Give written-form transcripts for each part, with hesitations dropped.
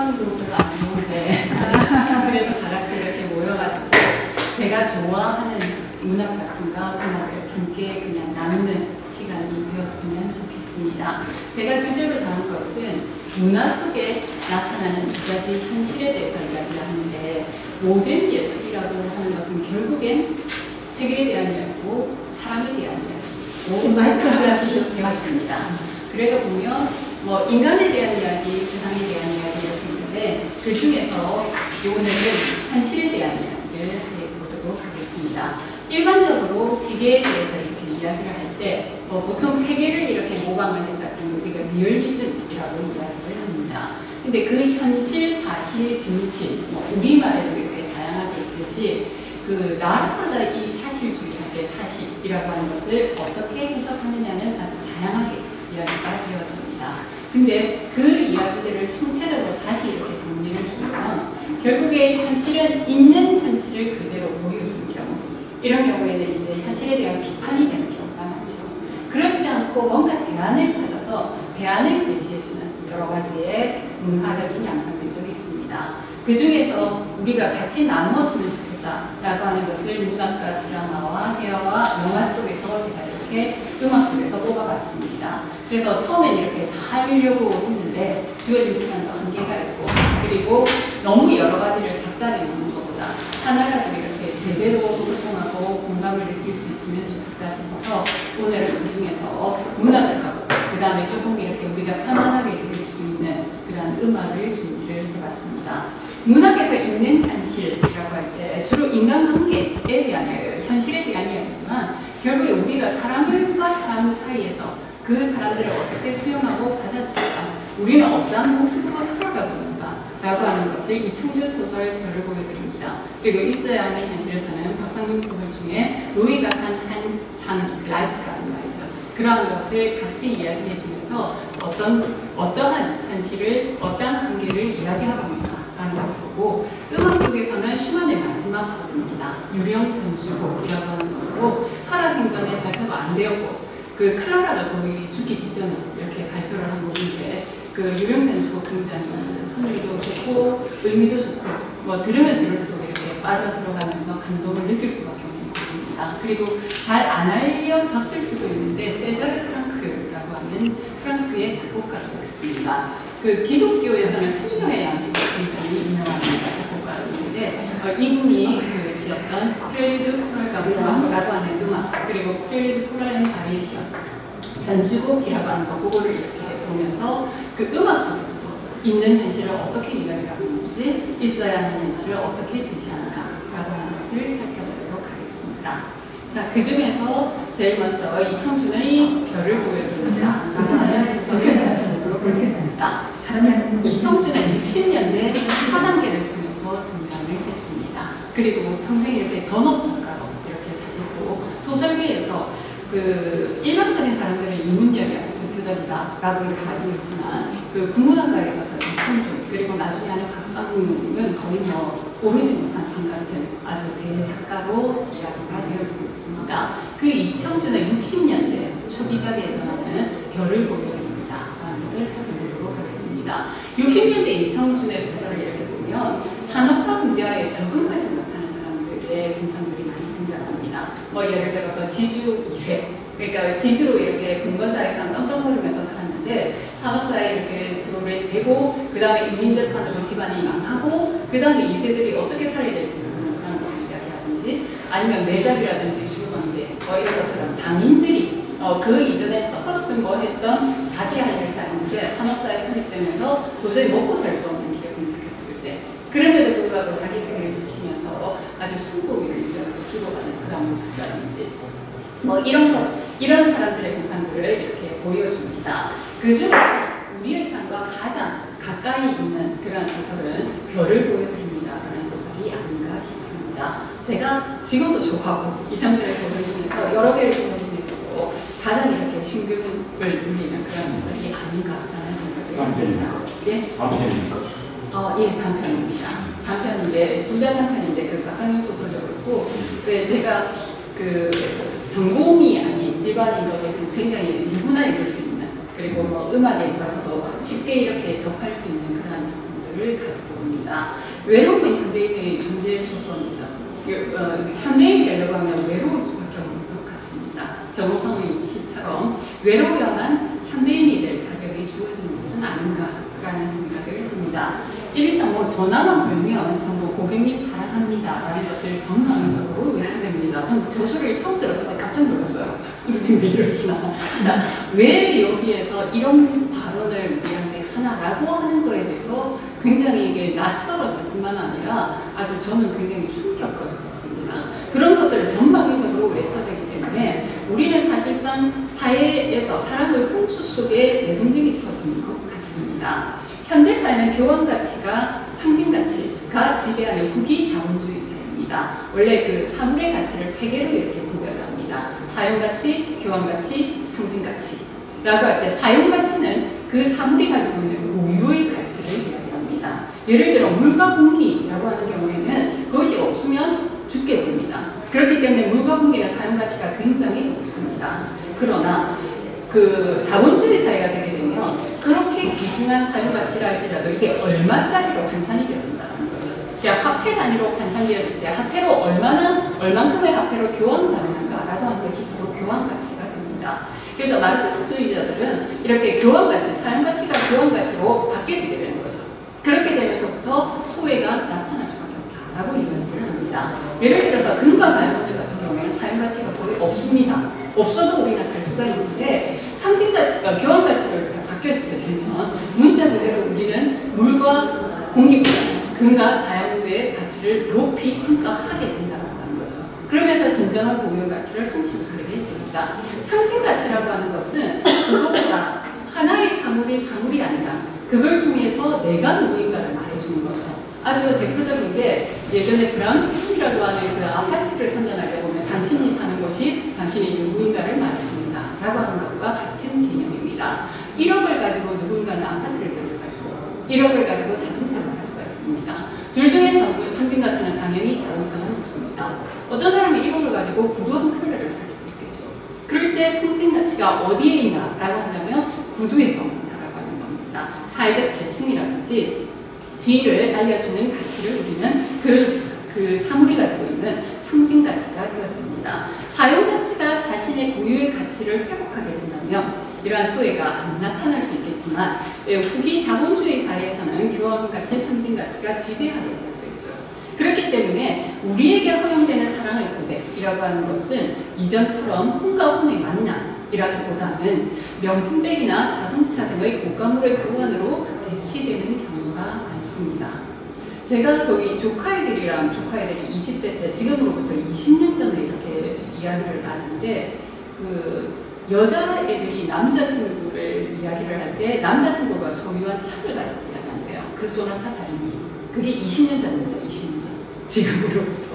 시간도 별로 안 좋은데 그래도 다 같이 이렇게 모여가지고 제가 좋아하는 문학 작품과 음악을 함께 그냥 나누는 시간이 되었으면 좋겠습니다. 제가 주제로 잡은 것은 문화 속에 나타나는 두 가지 현실에 대해서 이야기를 하는데, 모든 예술이라고 하는 것은 결국엔 세계에 대한 이야기고 사람에 대한 이야기고 제가 지적해왔습니다. 그래서 보면 뭐 인간에 대한 이야기, 세상에 대한 이야기 이렇게 있는데, 그 중에서 오늘은 현실에 대한 이야기를 해보도록 하겠습니다. 일반적으로 세계에 대해서 이렇게 이야기를 할 때 보통 세계를 이렇게 모방을 했다면 우리가 리얼리즘이라고 이야기를 합니다. 근데 그 현실, 사실, 진실, 우리말에도 이렇게 다양하게 있듯이 그 나라마다 이 사실주의 할 때 사실이라고 하는 것을 어떻게 해석하느냐는 아주 다양하게 이야기가 되었습니다. 근데 그 이야기들을 총체적으로 다시 이렇게 정리를 해보면 결국에 현실은 있는 현실을 그대로 보여주는 경우, 이런 경우에는 이제 현실에 대한 비판이 되는 경우가 많죠. 그렇지 않고 뭔가 대안을 찾아서 대안을 제시해주는 여러 가지의 문화적인 양상들도 있습니다. 그 중에서 우리가 같이 나누었으면 좋겠다라고 하는 것을 문학과 드라마와 회화와 영화 속에서 제가 이렇게 음악 속에서 뽑아봤습니다. 그래서 처음엔 이렇게 다 하려고 했는데 주어진 시간도 한계가 있고, 그리고 너무 여러 가지를 작다리 놓는 것보다 하나라도 이렇게 제대로 소통하고 공감을 느낄 수 있으면 좋겠다 싶어서 오늘은 그 중에서 문학을 하고 그 다음에 조금 이렇게 우리가 편안하게 들을 수 있는 그런 음악을 준비를 해봤습니다. 문학에서 있는 현실이라고 할 때 주로 인간관계에 대한 이야기예요. 현실에 대한 이야기지만 결국에 우리가 사람과 사람 사이에서 그 사람들을 어떻게 수용하고 받아들일까, 우리는 어떤 모습으로 살아가고 있는가 라고 하는 것을 이청준 소설 별을 보여드립니다. 그리고 있어야 하는 현실에서는 박상균 소설 중에 로이가 산 한 삶, 라이프라는 말이죠. 그러한 것을 같이 이야기해 주면서 어떠한 현실을, 어떠한 관계를 이야기하고 있는가라는 것을 보고, 음악 속에서는 슈만의 마지막 곡입니다. 유령 변주곡이라고 하는 것으로 살아생전에 발표가 안 되었고 그 클라라가 거의 죽기 직전에 이렇게 발표를 한 곡인데, 그 유령 변주곡 굉장히 선율도 좋고 의미도 좋고 들으면 들을수록 이렇게 빠져 들어가면서 감동을 느낄 수밖에 없는 곡입니다. 그리고 잘 안 알려졌을 수도 있는데 세자르 프랑크라고 하는 프랑스의 작곡가가 있습니다. 그 기독교에서는 생명의 양식이 굉장히 유명한 작곡가가 있는데 이분이 그 지었던 프렐리드 코랄 감프라고 하는 음악, 그리고 프렐리드 코랄 앤 바리에이션 변주곡이라고 하는 거, 그거를 이렇게 보면서 그 음악 속에서도 있는 현실을 어떻게 이야기하고 있는지, 있어야 하는 현실을 어떻게 제시하는가라고 하는 것을 살펴보도록 하겠습니다. 자, 그 중에서 제일 먼저 이청준의 별을 보여드립니다. 라고 하는 소설을 살펴보도록 하겠습니다. 이청준은 60년대 화상계를 통해서 등장을 했습니다. 그리고 평생 이렇게 전업 작가로 이렇게 사셨고, 소설계에서 그 일반적인 사람들은 이문열이 아주 대표적이다라고 이렇게 알고 있지만, 그 국문학과에 있어서 이청준, 그리고 나중에 하는 박상웅은 거의 오르지 못한 상 같은 아주 대작가로 이야기가 되어지고 있습니다. 그 이청준의 60년대 초기작에 일어나는 별을 보여드립니다 라는 것을 살펴보도록 하겠습니다. 60년대 이청준의 소설을 이렇게 보면 산업화 근대화에 적응하지 못하는 사람들의 공상들이 많이 등장합니다. 예를 들어서 지주 2세, 그러니까 지주로 이렇게 공건사회에서 떵떵거리면서 살았는데 산업사회에 이렇게 들어오게 되고, 그 다음에 인민재판으로 집안이 망하고, 그 다음에 2세들이 어떻게 살아야 될지 모르는 그런 것을 이야기하든지, 아니면 매잡이라든지 주거관계 이런 것처럼 장인들이 그 이전에 서커스 등 했던 자기 할 일을 다 했는데 산업사회에 편입되면서 도저히 먹고 살 수 없는 길에 봉착했을 때, 그럼에도 불구하고 자기 세계를 지키면서 아주 순고기를 유지하면서 주고받는 그런 모습이라든지 이런 사람들의 공상들을 이렇게 보여줍니다. 그 중에서 우리의 삶과 가장 가까이 있는 그런 소설은 별을 보여드립니다 라는 소설이 아닌가 싶습니다. 제가 지금도 좋아하고 이청준의 소설 중에서 여러 개의 소설 중에서도 가장 이렇게 신경을 울리는 그런 소설이 아닌가라는 생각을 합니다. 예? 단편입니까? 예, 단편입니다. 단편인데 둘 다 단편인데 그 박상용 소설도 그렇고, 제가 그 전공이 아닌 일반인들에서 굉장히 누구나 읽을 수 있는, 그리고 음악에 있어서도 쉽게 이렇게 접할 수 있는 그런 작품들 것들을 가지고 옵니다. 외로움은 현대인의 존재 조건이죠. 현대인이 되려고 하면 외로울 수밖에 없는 것 같습니다. 정호성의 시처럼 외로워야만 현대인이 될 자격이 주어지는 것은 아닌가라는 생각을 합니다. 123 전화만 걸면 전부 고객님 사랑합니다 라는 것을 전방위적으로 외치됩니다. 전 저 소리를 처음 들었을 때 깜짝 놀랐어요. 왜 이러시나. 왜 여기에서 이런 발언을 우리한테 하나라고 하는 거에 대해서 굉장히 이게 낯설었을 뿐만 아니라 아주 저는 굉장히 충격적이었습니다. 그런 것들을 전방위적으로 외쳐야 되기 때문에 우리는 사실상 사회에서 사람의 홍수 속에 내동댕이 쳐지는 것 같습니다. 현대사회는 교환가치가 상징가치가 지배하는 후기자본주의 사회입니다. 원래 그 사물의 가치를 세 개로 이렇게 구별합니다. 사용가치, 교환가치, 상징가치라고 할 때 사용가치는 그 사물이 가지고 있는 고유의 가치를 이야기합니다. 예를 들어 물과 공기라고 하는 경우에는 그것이 없으면 죽게 됩니다. 그렇기 때문에 물과 공기는 사용가치가 굉장히 높습니다. 그러나 그 자본주의 사회가 되게 되면 그렇게 귀중한 사용가치라 할지라도 이게 얼마짜리로 환산이 되어진다는 거죠. 제가 화폐 단위로 환산되었을 때 화폐로 얼만큼의 화폐로 교환 가능한가라고 하는 것이 바로 교환가치가 됩니다. 그래서 마르크스주의자들은 이렇게 교환가치, 사용가치가 교환가치로 바뀌어지게 되는 거죠. 그렇게 되면서부터 소외가 나타날 수밖에 없다라고 이야기를 합니다. 예를 들어서 금과 다이아몬드 같은 경우에는 사용가치가 거의 없습니다. 없어도 우리는 살 수가 있는데 상징가치가 교환가치로 이렇게 바뀌어지게 되면 문자 그대로 우리는 물과 공기보다 금과 다이아몬드의 가치를 높이 평가하게 된다는 거죠. 그러면서 진정한 고유의 가치를 상실하게 됩니다. 상징가치라고 하는 것은 그것보다 하나의 사물이 아니라 그걸 통해서 내가 누구인가를 말해주는 거죠. 아주 대표적인 게 예전에 브라운스톤이라고 하는 그 아파트를 선전하려고 하면 당신이 사는 것이 당신이 누구인가를 말해줍니다 라고 하는 것과 같은 개념입니다. 1억을 가지고 누군가는 아파트를 살 수가 있고 1억을 가지고 자동차를 살 수가 있습니다. 둘 중에 상징가치는 당연히 자동차는 없습니다. 어떤 사람이 1억을 가지고 구두 한 켤레를 살 수도 있겠죠. 그럴 때 상징가치가 어디에 있나라고 한다면 구두에 있다라고 하는 겁니다. 사회적 계층이라든지 지위를 알려주는 가치를 우리는 그 사물이 가지고 있는 상징가치가 되어집니다. 사용가치가 자신의 고유의 가치를 회복하게 된다면 이러한 소외가 안 나타날 수 있겠지만 후기 자본주의 사회에서는 교환가치, 상징가치가 지배하게 되어져 있죠. 그렇기 때문에 우리에게 허용되는 사랑의 고백이라고 하는 것은 이전처럼 혼과 혼의 만남이라기보다는 명품백이나 자동차 등의 고가물의 교환으로 대치되는 경우가 많습니다. 제가 거기 조카애들이 20대 때 지금으로부터 20년 전에 이렇게 이야기를 나누는데 그 여자애들이 남자친구를 이야기를 할 때 남자친구가 소유한 차를 가지고 이야기한대요. 그 소나타 사린이. 그게 20년 전입니다. 20년 전. 지금으로부터.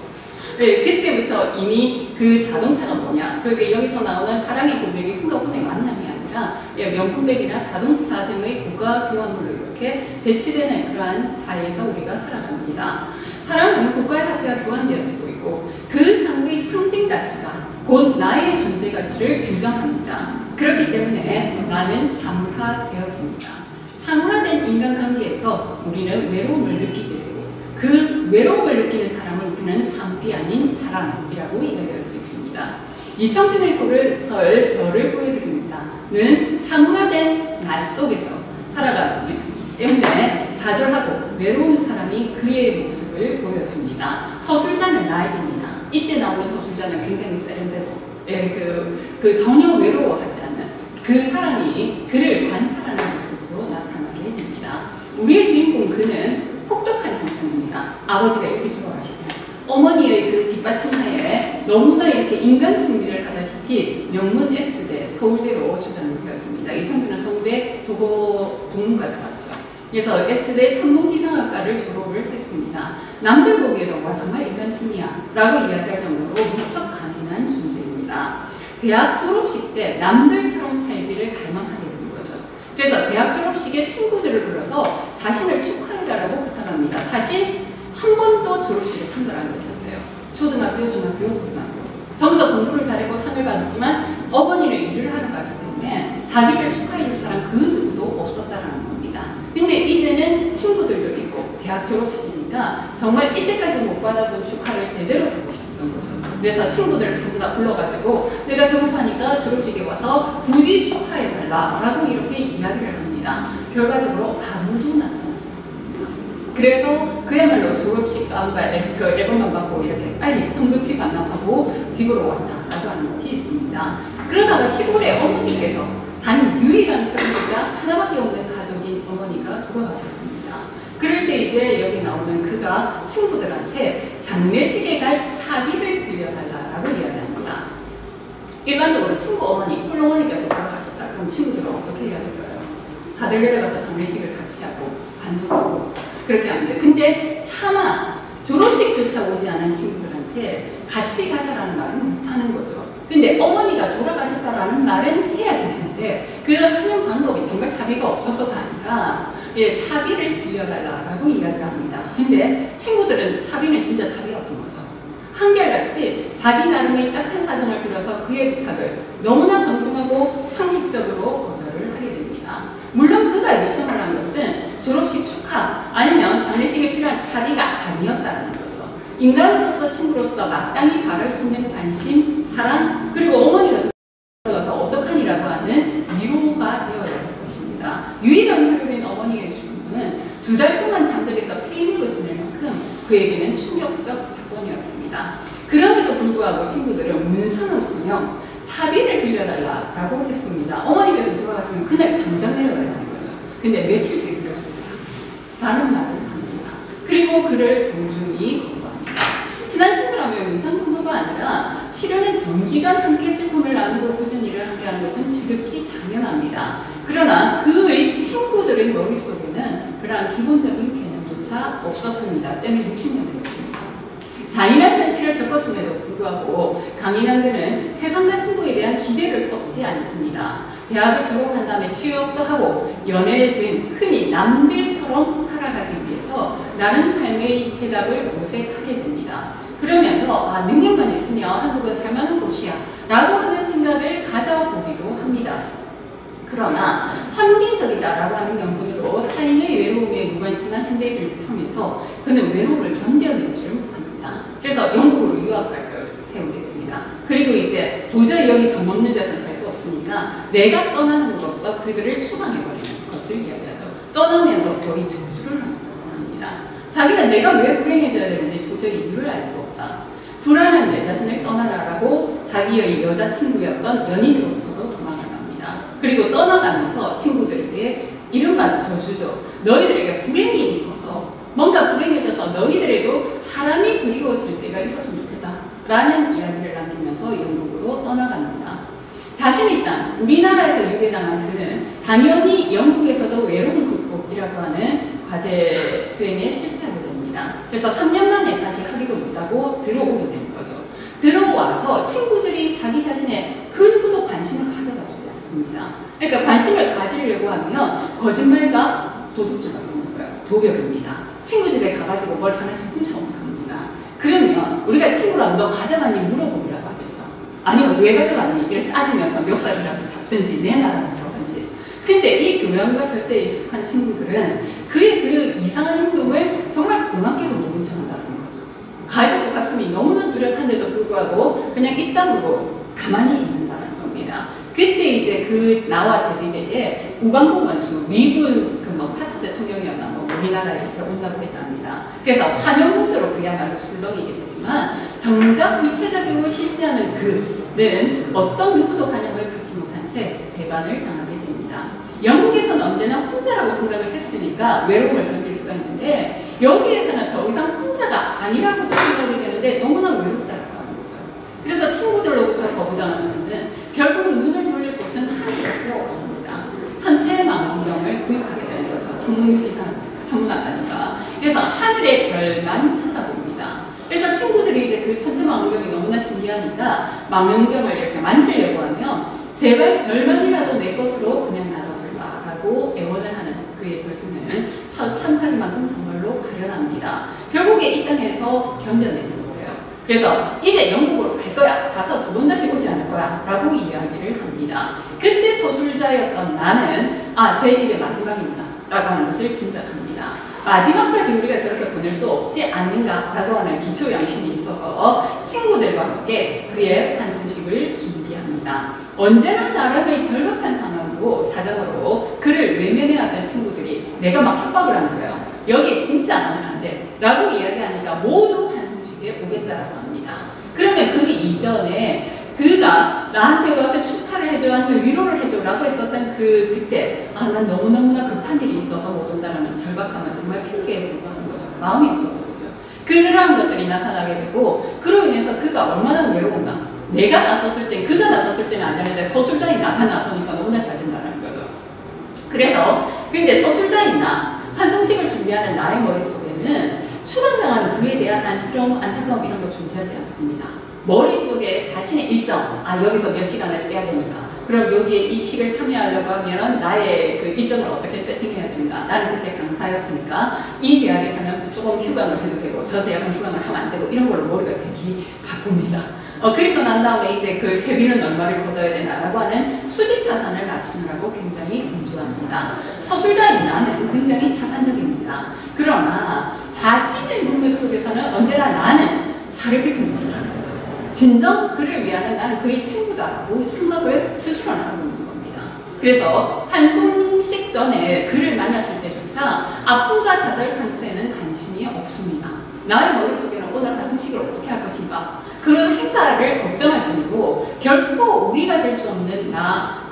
네, 그때부터 이미 그 자동차가 뭐냐. 그러니까 여기서 나오는 사랑의 고백이 혼과 혼의 만남이 아니라 명품백이나 자동차 등의 고가 교환물로 이렇게 대치되는 그러한 사회에서 우리가 살아갑니다. 사랑은 고가의 화폐가 교환되어지고 있고 그 사물의 상징 가치가 곧 나의 존재 가치를 규정합니다. 그렇기 때문에 나는 상하되어집니다. 상호화된 인간관계에서 우리는 외로움을 느끼게 되고 그 외로움을 느끼는 사람을 우리는 상비 아닌 사랑이라고 이야기할 수 있습니다. 이청준의 소설 별을 보여드립니다. 는 상호화된 낯 속에서 살아가기 때문에 좌절하고 외로운 사람이 그의 모습을 보여줍니다. 서술자는 나에게입니다. 이때 나오는 서술자는 굉장히 세련되고 전혀 외로워하지 않는 그 사람이 그를 관찰하는 모습으로 나타나게 됩니다. 우리의 주인공 그는 혹독한 형편입니다. 아버지가 일찍 돌아가시고 어머니의 그 뒷받침하에 너무나 이렇게 인간 승리를 하다시피 명문 S대 서울대로 추정이 되었습니다. 이청준은 서울대 동문과를 갔죠. 그래서 S대 천문기상학과를 졸업을 했습니다. 남들 보기에도 와 정말 인간 승리야 라고 이야기할 정도로 무척 강인한 존재입니다. 대학 졸업식 때 남들처럼 살기를 갈망하게 된 거죠. 그래서 대학 졸업식에 친구들을 불러서 자신을 축하해달라고 부탁합니다. 사실 한 번도 졸업식에 참가를 안 했대요. 초등학교, 중학교, 고등학교. 점점 공부를 잘했고 상을 받았지만 어머니는 일을 하러 가기 때문에 자기를 축하해줄 사람 그 누구도 없었다라는 겁니다. 근데 이제는 친구들도 있고 대학 졸업식이니까 정말 이때까지 못 받아본 축하를 제대로 받고 싶었던 거죠. 그래서 친구들을 전부 다 불러가지고 내가 졸업하니까 졸업식에 와서 부디 축하해달라라고 이렇게 이야기를 합니다. 결과적으로 아무도 나타나지 않습니다. 그래서 그야말로 졸업식 그 앨범만 받고 이렇게 빨리 성급히 반납하고 집으로 왔다라고 하는 것이 있습니다. 그러다가 시골의 어머니께서 단 유일한 형제자 하나밖에 없는 가족인 어머니가 돌아가셨습니다. 그럴 때 이제 여기 나오는 그가 친구들한테 장례식에 갈 차비를 빌려달라라고 이야기합니다. 일반적으로 친구 어머니, 홀어머니께서 돌아가셨다. 그럼 친구들은 어떻게 해야 될까요? 다들 내려가서 장례식을 같이 하고 반도 하고 그렇게 합니다. 근데 차마 졸업식조차 오지 않은 친구들한테 같이 가자라는 말은 못하는 거죠. 근데 어머니가 돌아가셨다라는 말은 해야지 되는데 그 하는 방법이 정말 차비가 없어서가 아니라 차비를 빌려달라라고 이야기를 합니다. 근데 친구들은 차비는 진짜 차비가 없는 거죠. 한결같이 자기 나름의 딱한 사정을 들어서 그의 부탁을 너무나 정중하고 상식적으로 거절을 하게 됩니다. 물론 그가 요청을 한 것은 졸업식 축하 아니면 장례식에 필요한 차비가 아니었다는 거죠. 인간으로서 친구로서 마땅히 바랄 수 있는 관심, 사랑, 그리고 어머니가 돌아가서 어떡하니라고 하는 위로가 되어야 할 것입니다. 유일한 혈육인 어머니의 죽음은 2달 동안 잠적에서 피임으로 지낼 만큼 그에게는 충격적 사건이었습니다. 그럼에도 불구하고 친구들은 문상은커녕 차비를 빌려달라고 했습니다. 어머니께서 돌아가시면 그날 당장 내려가야 하는 거죠. 근데 며칠 뒤에 빌려줍니다. 라는 말을 합니다. 그리고 그를 정중히 거부합니다. 친한 친구라면 문상 정도가 아니라 치료는 장기간 함께 슬픔을 나누고 꾸준 일을 함께 하는 것은 지극히 당연합니다. 그러나 그의 친구들의 머릿속에는 그러한 기본적인 개념조차 없었습니다. 때는 60년대였습니다. 잔인한 현실을 겪었음에도 불구하고 강인한 그는 세상과 친구에 대한 기대를 꺾지 않습니다. 대학을 졸업한 다음에 취업도 하고 연애에 든 흔히 남들처럼 살아가기 위해서 나름 삶의 해답을 모색하게 됩니다. 그러면서 능력만 있으면 한국은 살만한 곳이야 라고 하는 생각을 가져보기도 합니다. 그러나 합리적이다라고 하는 명분으로 타인의 외로움에 무관심한 현대인을 통해서 그는 외로움을 견뎌내지를 못합니다. 그래서 영국으로 유학 갈 걸 세우게 됩니다. 그리고 이제 도저히 여기 정없는 데서 살 수 없으니까 내가 떠나는으로써 그들을 추방해버리는 것을 이야기하죠. 떠나면 거의 저주를 하면서 떠납니다. 자기는 내가 왜 불행해져야 되는지 도저히 이유를 알 수 없다. 불안한 내 자신을 떠나라라고 자기의 여자친구였던 연인으로부터도 도망갑니다. 그리고 떠나가면서 친구들에게 이른바 저주죠. 너희들에게 불행이 있어서 뭔가 불행해져서 너희들에도 사람이 그리워질 때가 있었으면 좋겠다 라는 이야기를 남기면서 영국으로 떠나갑니다. 자신이 딴 우리나라에서 유괴당한 그는 당연히 영국에서도 외로움 극복이라고 하는 과제 수행에 실패하게 됩니다. 그래서 3년 만에 다시 하기도 못하고 들어오게 되는 거죠. 들어와서 친구들이 자기 자신의 그 누구도 관심을 가져다 주지 않습니다. 그러니까 관심을 가지려고 하면 거짓말과 도둑질밖에 없는 거예요. 도벽입니다. 친구 집에 가가지고 뭘 하나씩 훔쳐오는 겁니다. 그러면 우리가 친구랑 너 가져갔니 물어보기라고 하겠죠. 아니면 왜 가져갔니? 이를 따지면서 멱살이라도 잡든지 내놔라든지. 근데 이 교양과 절제에 익숙한 친구들은 그의 그 이상한 행동을 정말 고맙게도 모른 척 한다는 거죠. 가지고 갔음이 너무나 뚜렷한데도 불구하고 그냥 입 다물고 가만히 있는다는 겁니다. 그때 이제 그 나와 대비되게 우방국 원수 미군 카터 대통령이었나 우리나라에 이렇게 온다고 했답니다. 그래서 환영 무드로 그야말로 술렁이게 되지만 정작 구체적이고 실제하는 그는 어떤 누구도 환영을 받지 못한 채 배반을 당하게 됩니다. 영국에서는 언제나 혼자라고 생각을 했으니까 외로움을 견딜 수가 있는데 여기에서는 더 이상 혼자가 아니라고 생각이 되는데 너무나 외롭다라고 하는 거죠. 그래서 친구들로부터 거부당하는 그는 결국 눈을 돌릴 곳은 하늘밖에 없습니다. 천체망원경을 구입하게 되는 거죠. 천문학가니까. 그래서 하늘의 별만 쳐다봅니다. 그래서 친구들이 이제 그 천체망원경이 너무나 신기하니까 망원경을 이렇게 만지려고 하면 제발 별만이라도 내 것으로 그냥 나눠달라고 애원을 하는 그의 절규는 산파리만큼 정말로 가련합니다. 결국에 이 땅에서 견뎌내지 못해요. 그래서 이제 영국으로 갈 거야. 가서 2번 다시 오지 않을 거야. 라고 이야기를 합니다. 그때 소술자였던 나는 제 이제 마지막입니다. 라고 하는 것을 짐작합니다. 마지막까지 우리가 저렇게 보낼 수 없지 않는가라고 하는 기초 양심이 있어서 친구들과 함께 그의 환송식을 준비합니다. 언제나 나름의 절박한 상황으로 사정으로 그를 외면해왔던 친구들이 내가 막 협박을 하는 거예요. 여기 진짜 안 하면 안 돼 라고 이야기하니까 모두 환송식에 오겠다라고 합니다. 그러면 그 이전에 그가 나한테 와서 축하를 해줘 아니면 위로를 해줘 라고 했었던 그때 난 너무너무나 급한 일이 있어서 못 온다는 절박함은 정말 핑계에 불과한 거죠. 마음이 없었던 거죠. 그런 것들이 나타나게 되고 그로 인해서 그가 얼마나 외로운가. 내가 나섰을 때 그가 나섰을 때는 안 되는데 서술자인 나가 나서니까 너무나 잘 된다는 거죠. 그래서 근데 서술자인 환송식을 준비하는 나의 머릿속에는 추방당하는 그에 대한 안쓰러움, 안타까움 이런 거 존재하지 않습니다. 머릿속에 자신의 일정, 여기서 몇 시간을 빼야 되니까 그럼 여기에 이 식을 참여하려고 하면 나의 그 일정을 어떻게 세팅해야 되는가. 나는 그때 강사였으니까 이 대학에서는 조금 휴강을 해도 되고 저 대학은 휴강을 하면 안 되고 이런 걸로 머리가 되게 바쁩니다. 그리고 난 다음에 이제 그 회비는 얼마를 걷어야 되나라고 하는 수지타산을 맞추느라고 굉장히 분주합니다. 서술자인 나는 굉장히 타산적입니다. 그러나 자신의 문맥 속에서는 언제나 나는 사려 깊은 존재라는 거죠. 진정 그를 위하는 나는 그의 친구다라고 생각을 스스로 하고 있는 겁니다. 그래서 환송식 전에 그를 만났을 때조차 아픔과 좌절 상처에는 관심이 없습니다. 나의 머릿속에는 오늘 환송식을 어떻게 할 것인가 그런 행사를 걱정할 뿐이고 결코 우리가 될 수 없는